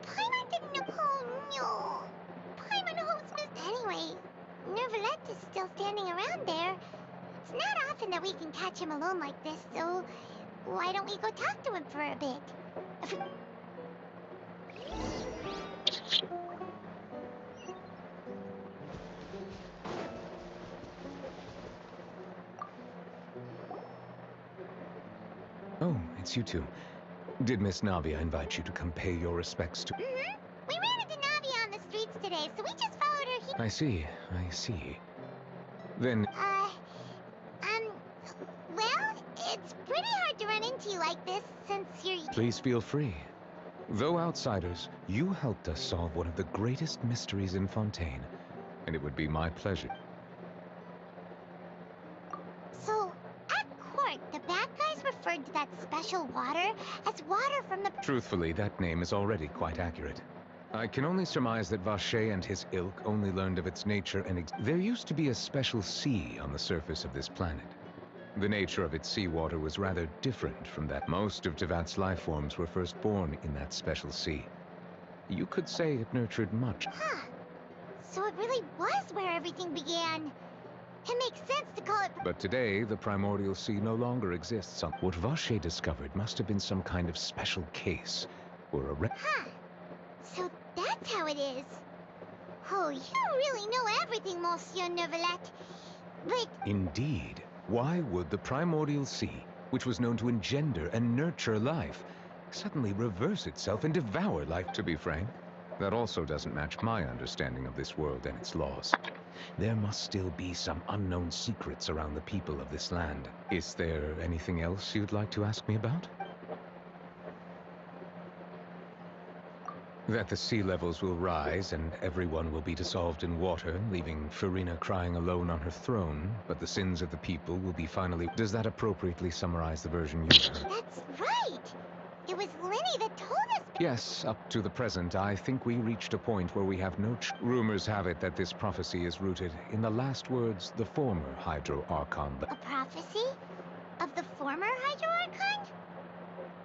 Paimon didn't... Oh, no. Paimon hopes Miss... Anyway, Neuvillette is still standing around there. It's not often that we can catch him alone like this, so why don't we go talk to him for a bit? Oh, it's you two. Did Miss Navia invite you to come pay your respects to... Mm-hmm. We ran into Navia on the streets today, so we just followed her here. I see. Then... Well, it's pretty hard to run into you like this, since you're... Please feel free. Though outsiders, you helped us solve one of the greatest mysteries in Fontaine, and it would be my pleasure. So, at court, the bad guys referred to that special water as water from the... Truthfully, that name is already quite accurate. I can only surmise that Vacher and his ilk only learned of its nature and there used to be a special sea on the surface of this planet. The nature of its seawater was rather different from that. Most of Tevat's life forms were first born in that special sea. You could say it nurtured much. Huh. So it really was where everything began. It makes sense to call it... But today, the primordial sea no longer exists. What Vacher discovered must have been some kind of special case, or a Huh. So that's how it is. Oh, you really know everything, Monsieur Neuvillette. But... Indeed. Why would the primordial sea, which was known to engender and nurture life, suddenly reverse itself and devour life? To be frank, that also doesn't match my understanding of this world and its laws. There must still be some unknown secrets around the people of this land. Is there anything else you'd like to ask me about? That the sea levels will rise and everyone will be dissolved in water, leaving Farina crying alone on her throne, but the sins of the people will be finally... Does that appropriately summarize the version you heard? That's right! It was Lenny that told us... Yes, up to the present, I think we reached a point where we have no... Rumors have it that this prophecy is rooted in the last words the former Hydro Archon... A prophecy? Of the former Hydro Archon?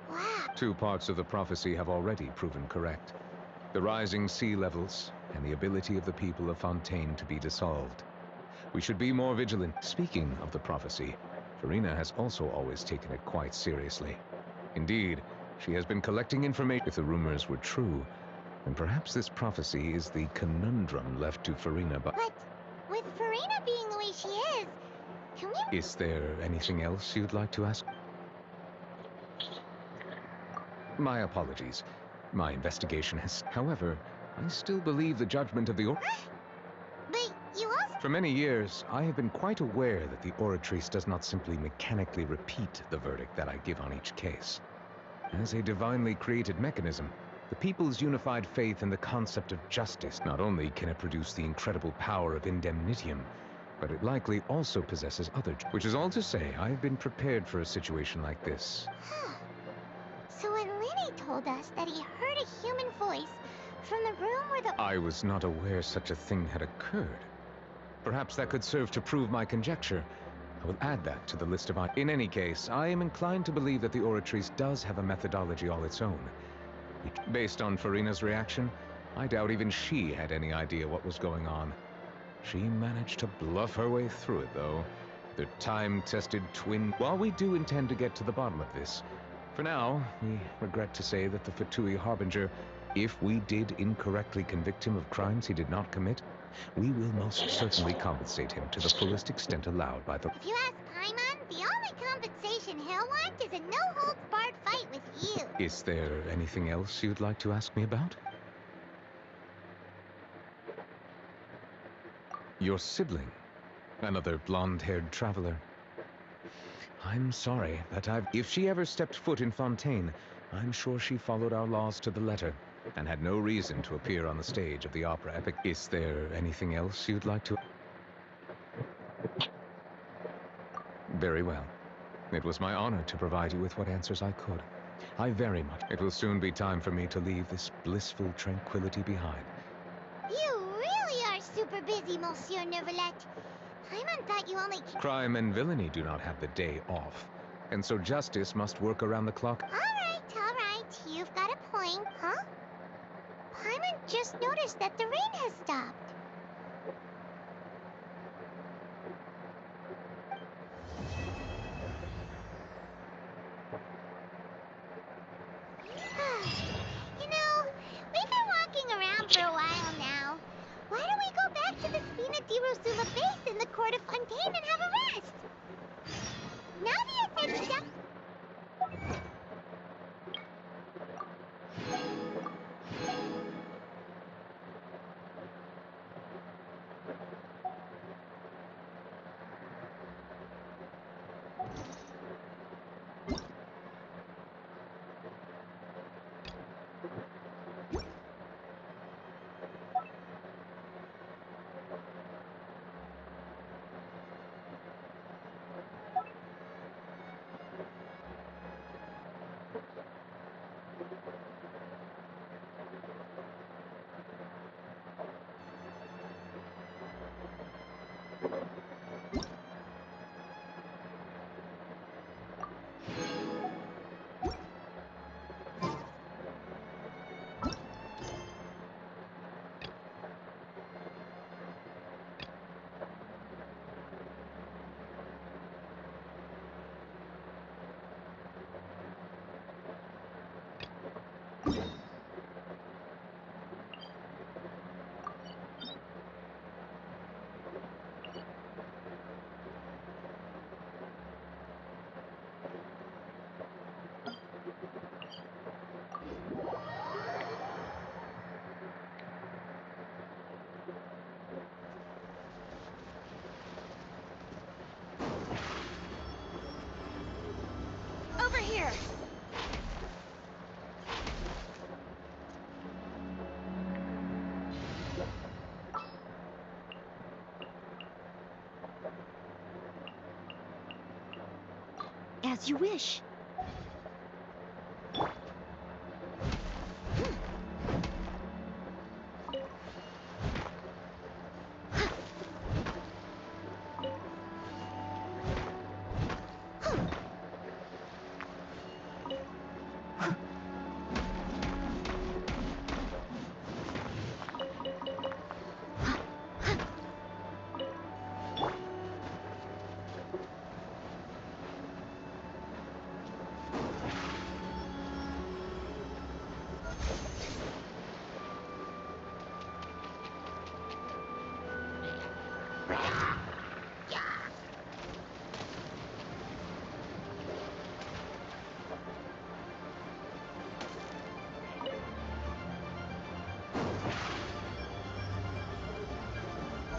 Wow. 2 parts of the prophecy have already proven correct. The rising sea levels, and the ability of the people of Fontaine to be dissolved. We should be more vigilant. Speaking of the prophecy, Farina has also always taken it quite seriously. Indeed, she has been collecting information. If the rumors were true, then perhaps this prophecy is the conundrum left to Farina by... But with Farina being the way she is, can we... Is there anything else you'd like to ask? My apologies. My investigation has... However, I still believe the judgment of the But you also... For many years, I have been quite aware that the Oratrice does not simply mechanically repeat the verdict that I give on each case. As a divinely created mechanism, the people's unified faith in the concept of justice not only can it produce the incredible power of indemnitium, but it likely also possesses other... Which is all to say, I have been prepared for a situation like this. So when Lenny told us that he heard a human voice from the room where the... I was not aware such a thing had occurred. Perhaps that could serve to prove my conjecture. I will add that to the list of... In any case, I am inclined to believe that the Oratrice does have a methodology all its own. Based on Farina's reaction, I doubt even she had any idea what was going on. She managed to bluff her way through it, though. The time-tested twin... While we do intend to get to the bottom of this, for now, we regret to say that the Fatui Harbinger, if we did incorrectly convict him of crimes he did not commit, we will most certainly compensate him to the fullest extent allowed by the... If you ask Paimon, the only compensation he'll want is a no-holds-barred fight with you. Is there anything else you'd like to ask me about? Your sibling, another blonde-haired traveler. I'm sorry that If she ever stepped foot in Fontaine, I'm sure she followed our laws to the letter, and had no reason to appear on the stage of the opera epic. Is there anything else you'd like to... Very well. It was my honor to provide you with what answers I could. I very much... It will soon be time for me to leave this blissful tranquility behind. You really are super busy, Monsieur Neuvillette. Paimon thought you only... Crime and villainy do not have the day off, and so justice must work around the clock. All right. You've got a point, huh? Paimon just noticed that the rain has stopped. You know, we've been walking around for a while now. Why don't we go back to the Spina di Rosula base in the court of Fontaine and have a rest? Nadia said she's up... Over here! As you wish.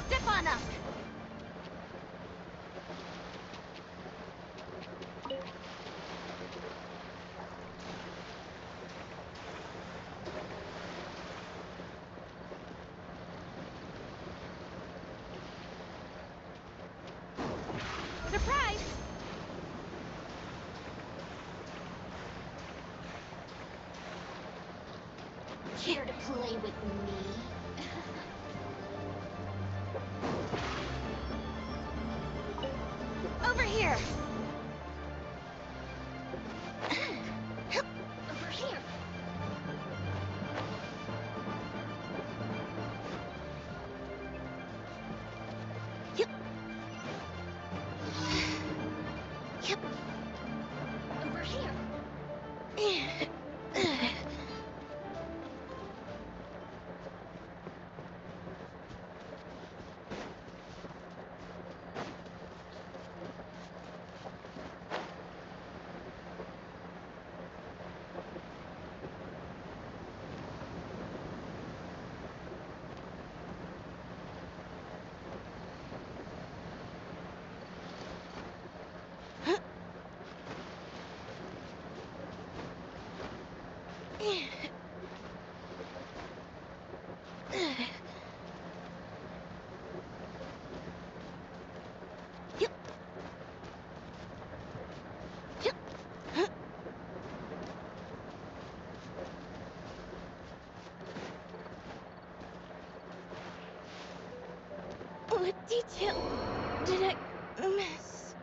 Step on up! Surprise! Over here. Yep. Yep. Over here. What detail did I miss?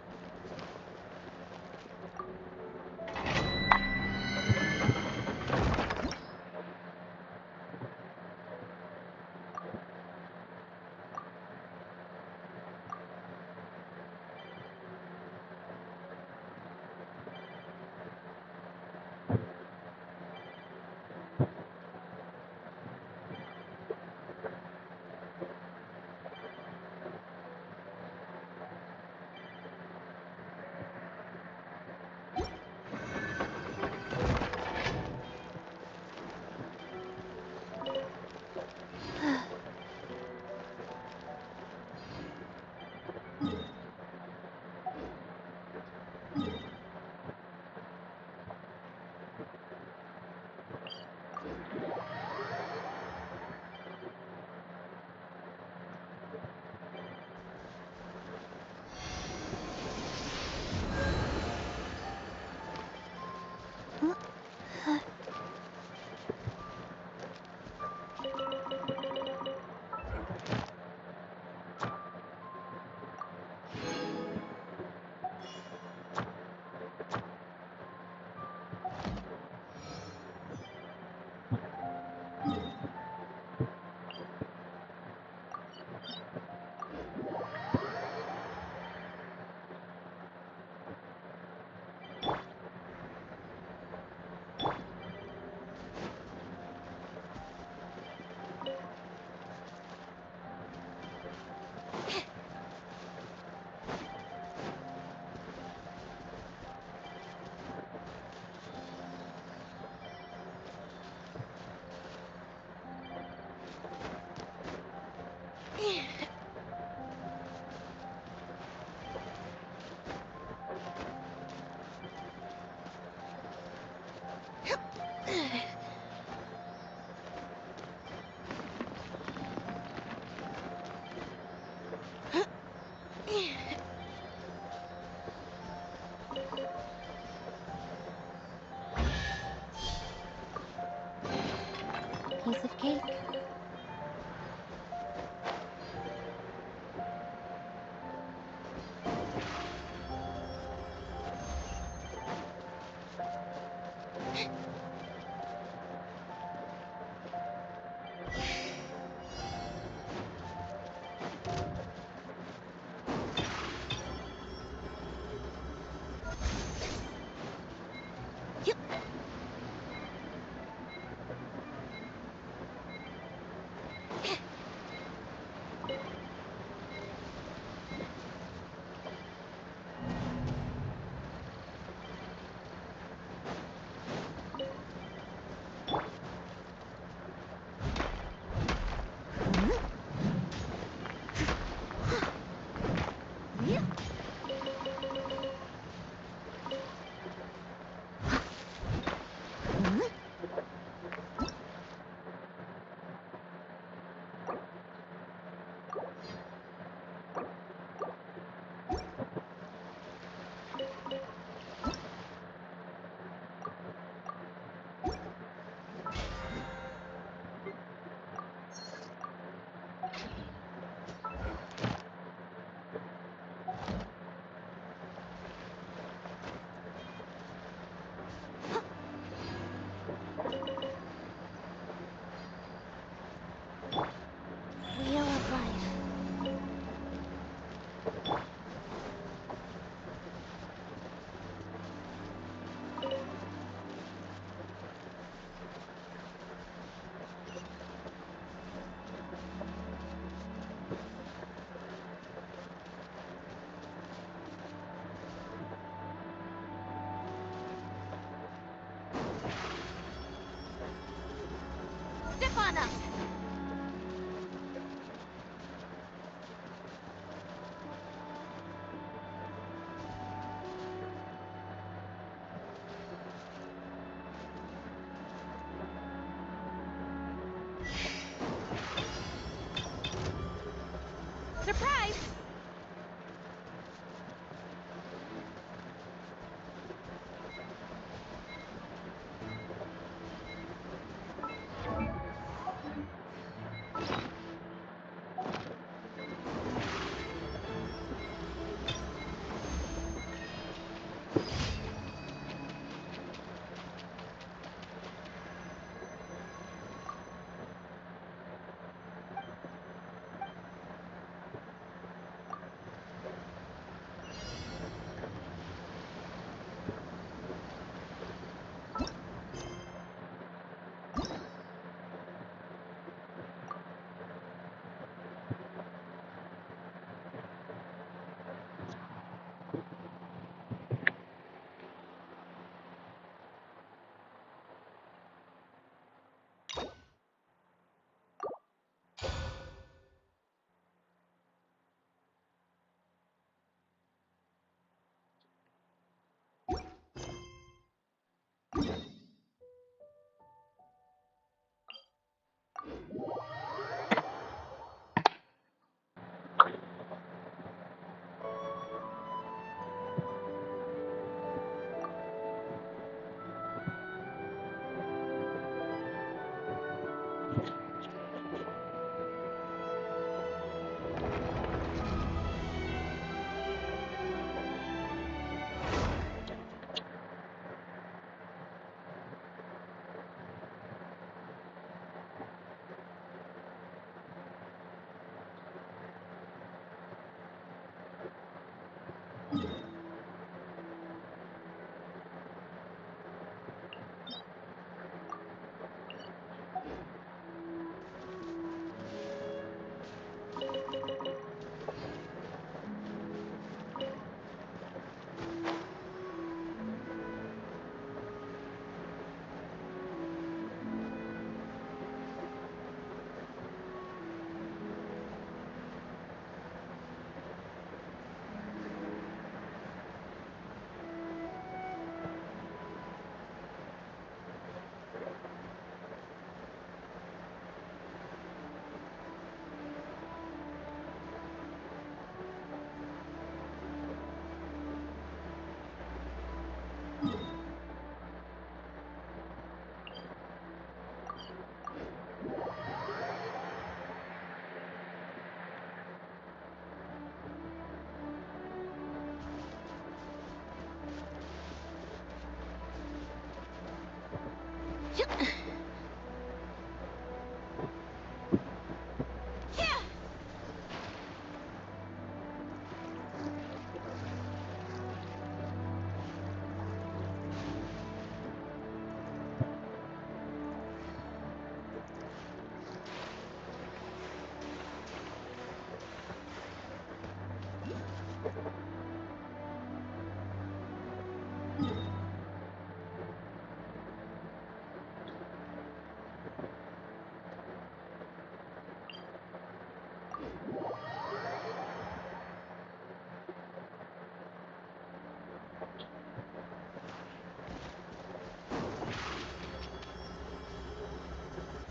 Surprise!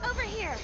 Over here!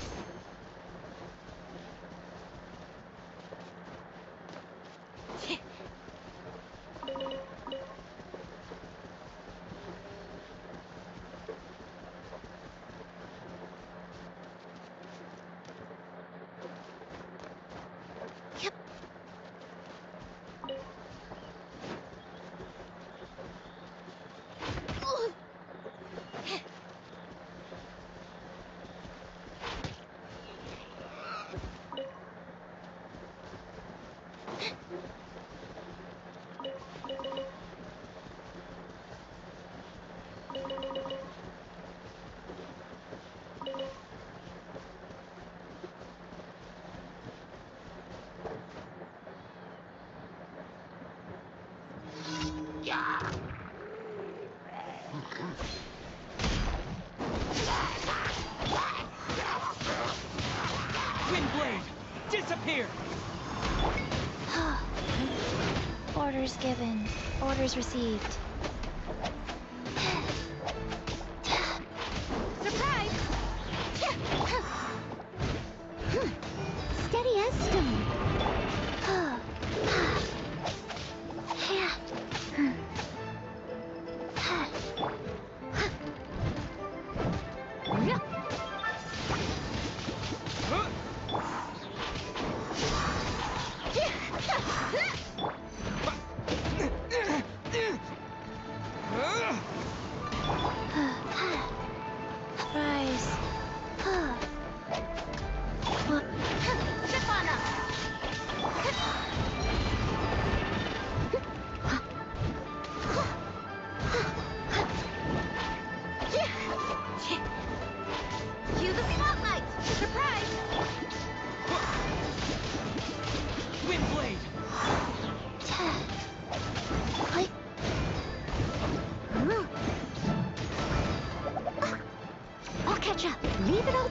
Windblade! Disappear! Orders given. Orders received. Surprise! Steady as stone.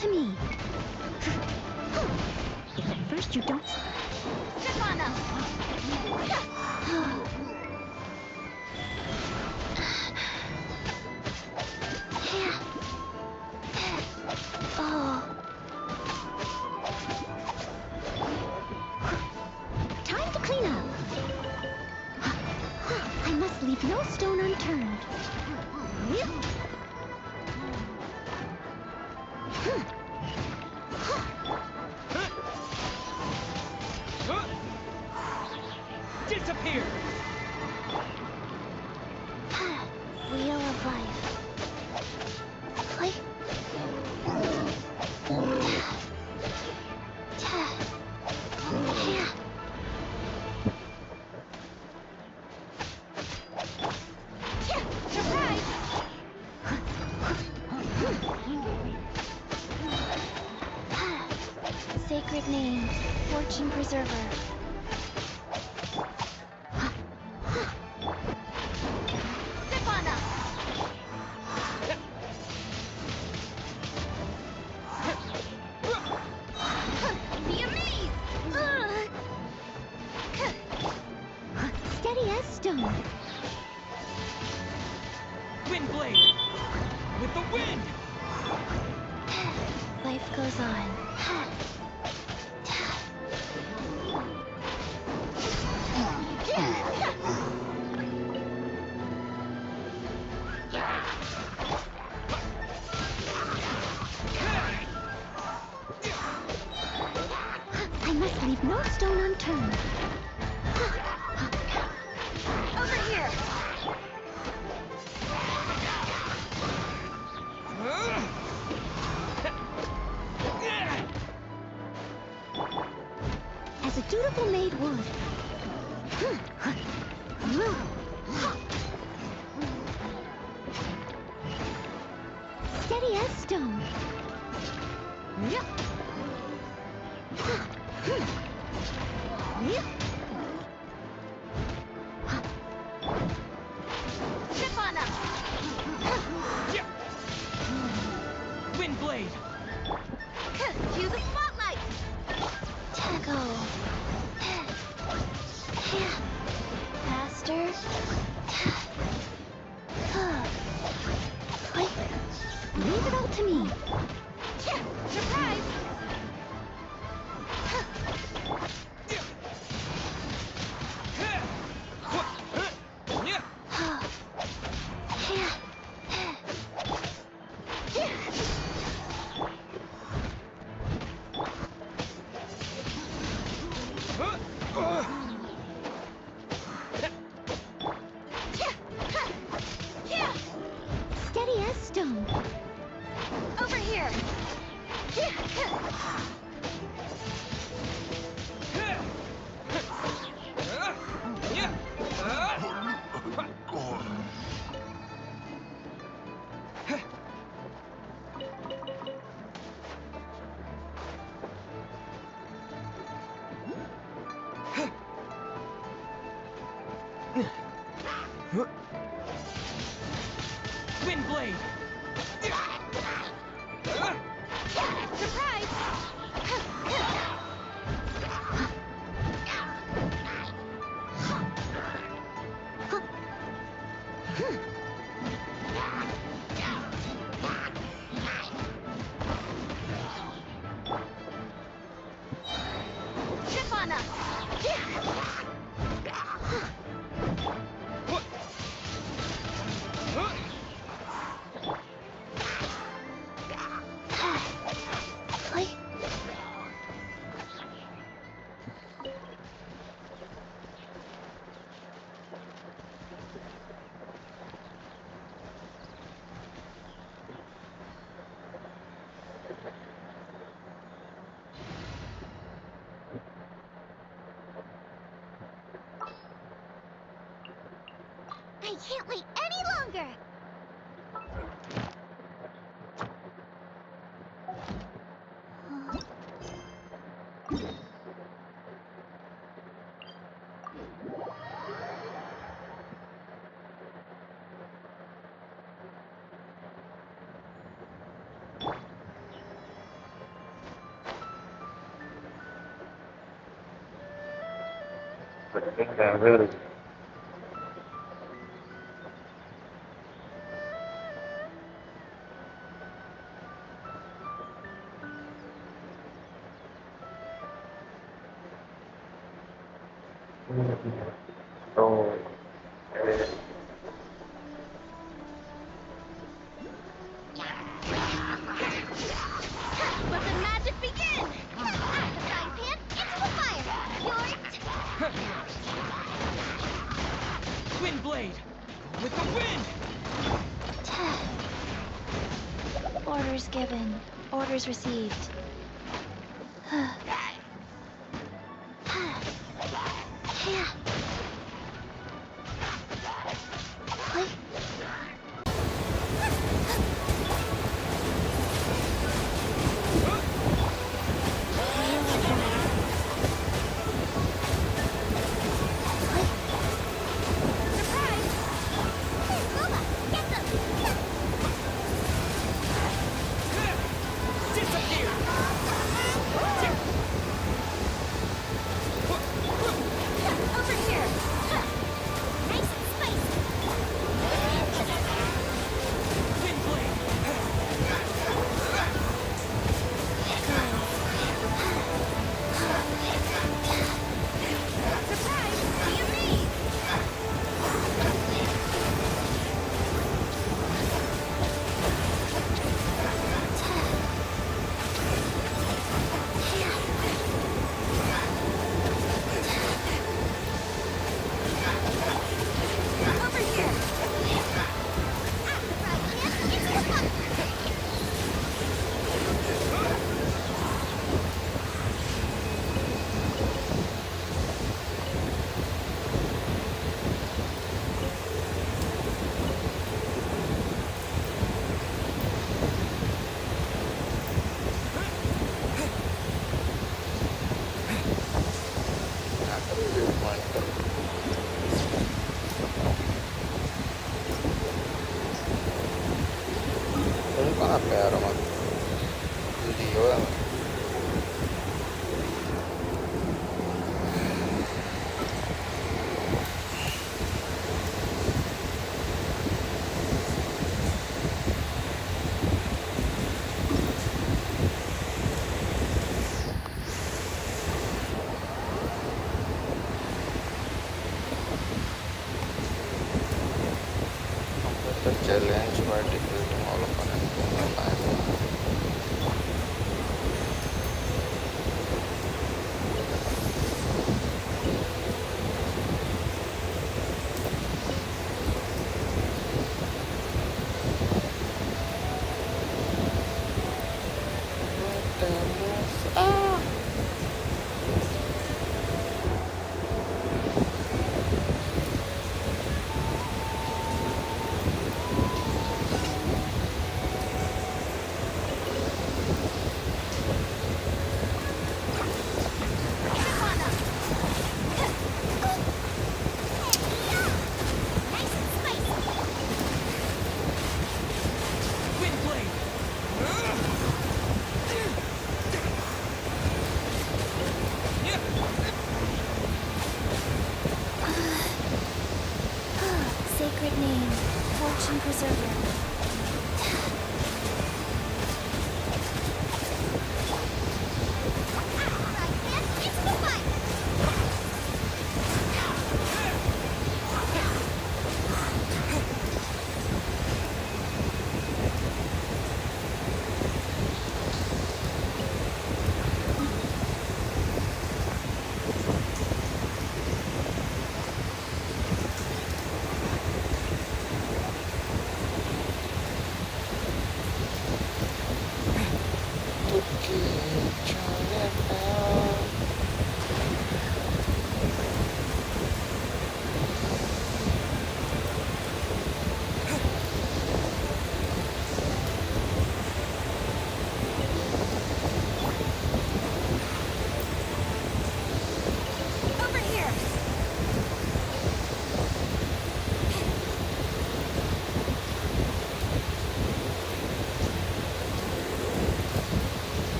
to me. If at first you don't... Stefana! Oh. Time to clean up. I must leave no stone unturned. Disappear! Wheel of life. Like... Surprise! Sacred name, fortune preserver. Stefana! Be amazed! Steady as stone. Windblade! With the wind! Life goes on. I must leave no stone unturned. Over here! As a dutiful maid would. Steady as stone. Stefana! Windblade! Cue the spotlight! Tackle. Faster. Leave it all to me. Surprise! Steady as stone. Over here! Windblade! Surprise! Stefana! I can't wait any longer! Freaking devil. So, Let the magic begin! Out the frying pan, into the fire! Yours! Wind blade! With the wind! Orders given. Orders received. Over here! Nice and spicy! Wind blade! Surprise! See me! Over here! Out the frying pan, into the fire! Ini kok apa ya Roman? Video ya? The challenge by defeating all opponents in the time. Nice and spicy! Wind blade! Sacred name, fortune preserver. Out the frying pan, into the fire!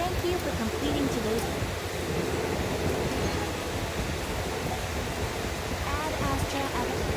Thank you for completing today's... Ad Astra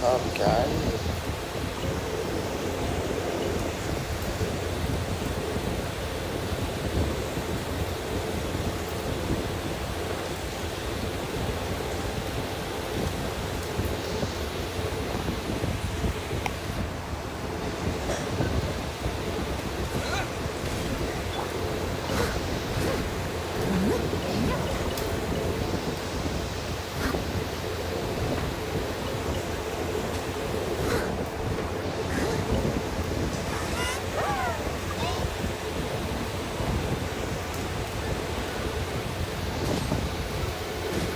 Okay.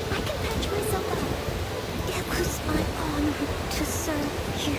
I can patch myself up. It was my honor to serve you.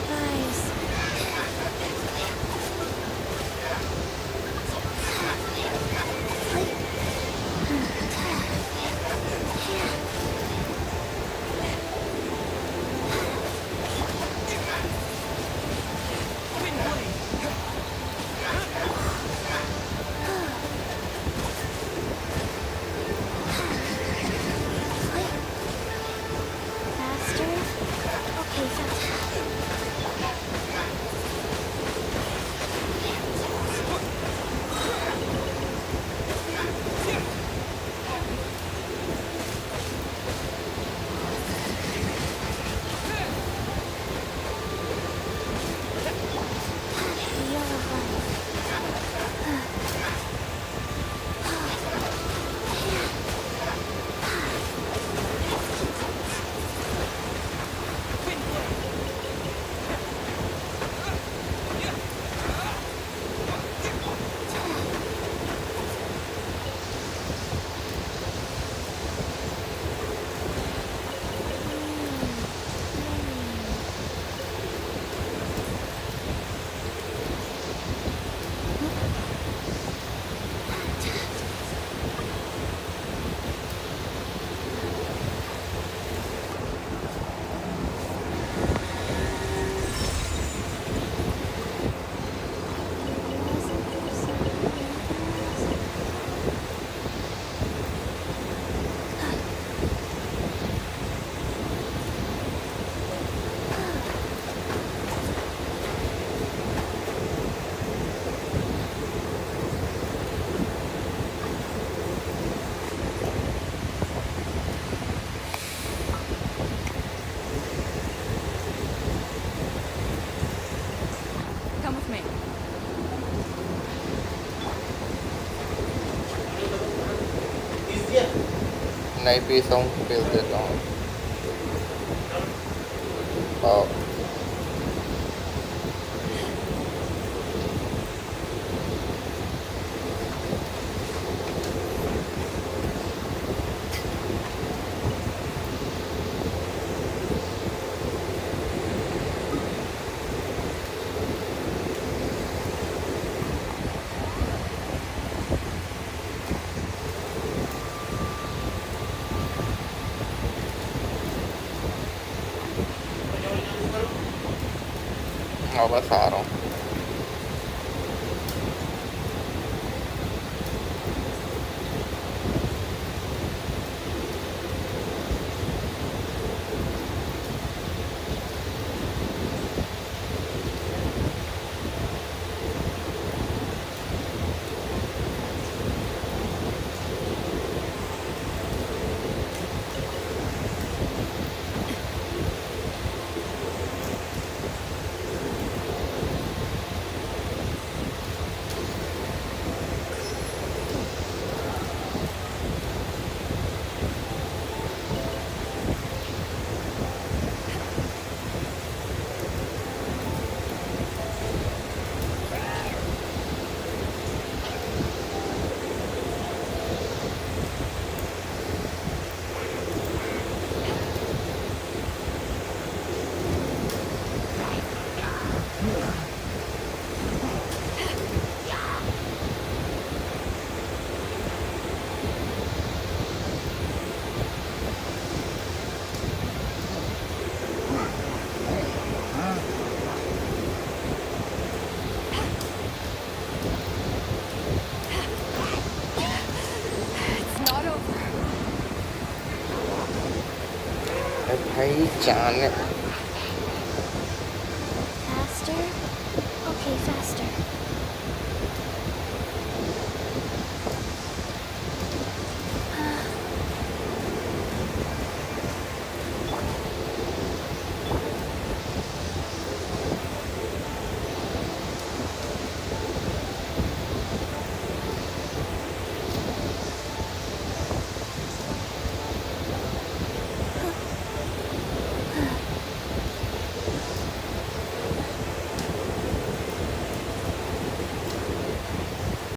Rise. Faster? Okay, faster. Come with me. Maybe some build it on. Oh. No pasaron. John. Faster? Okay, faster.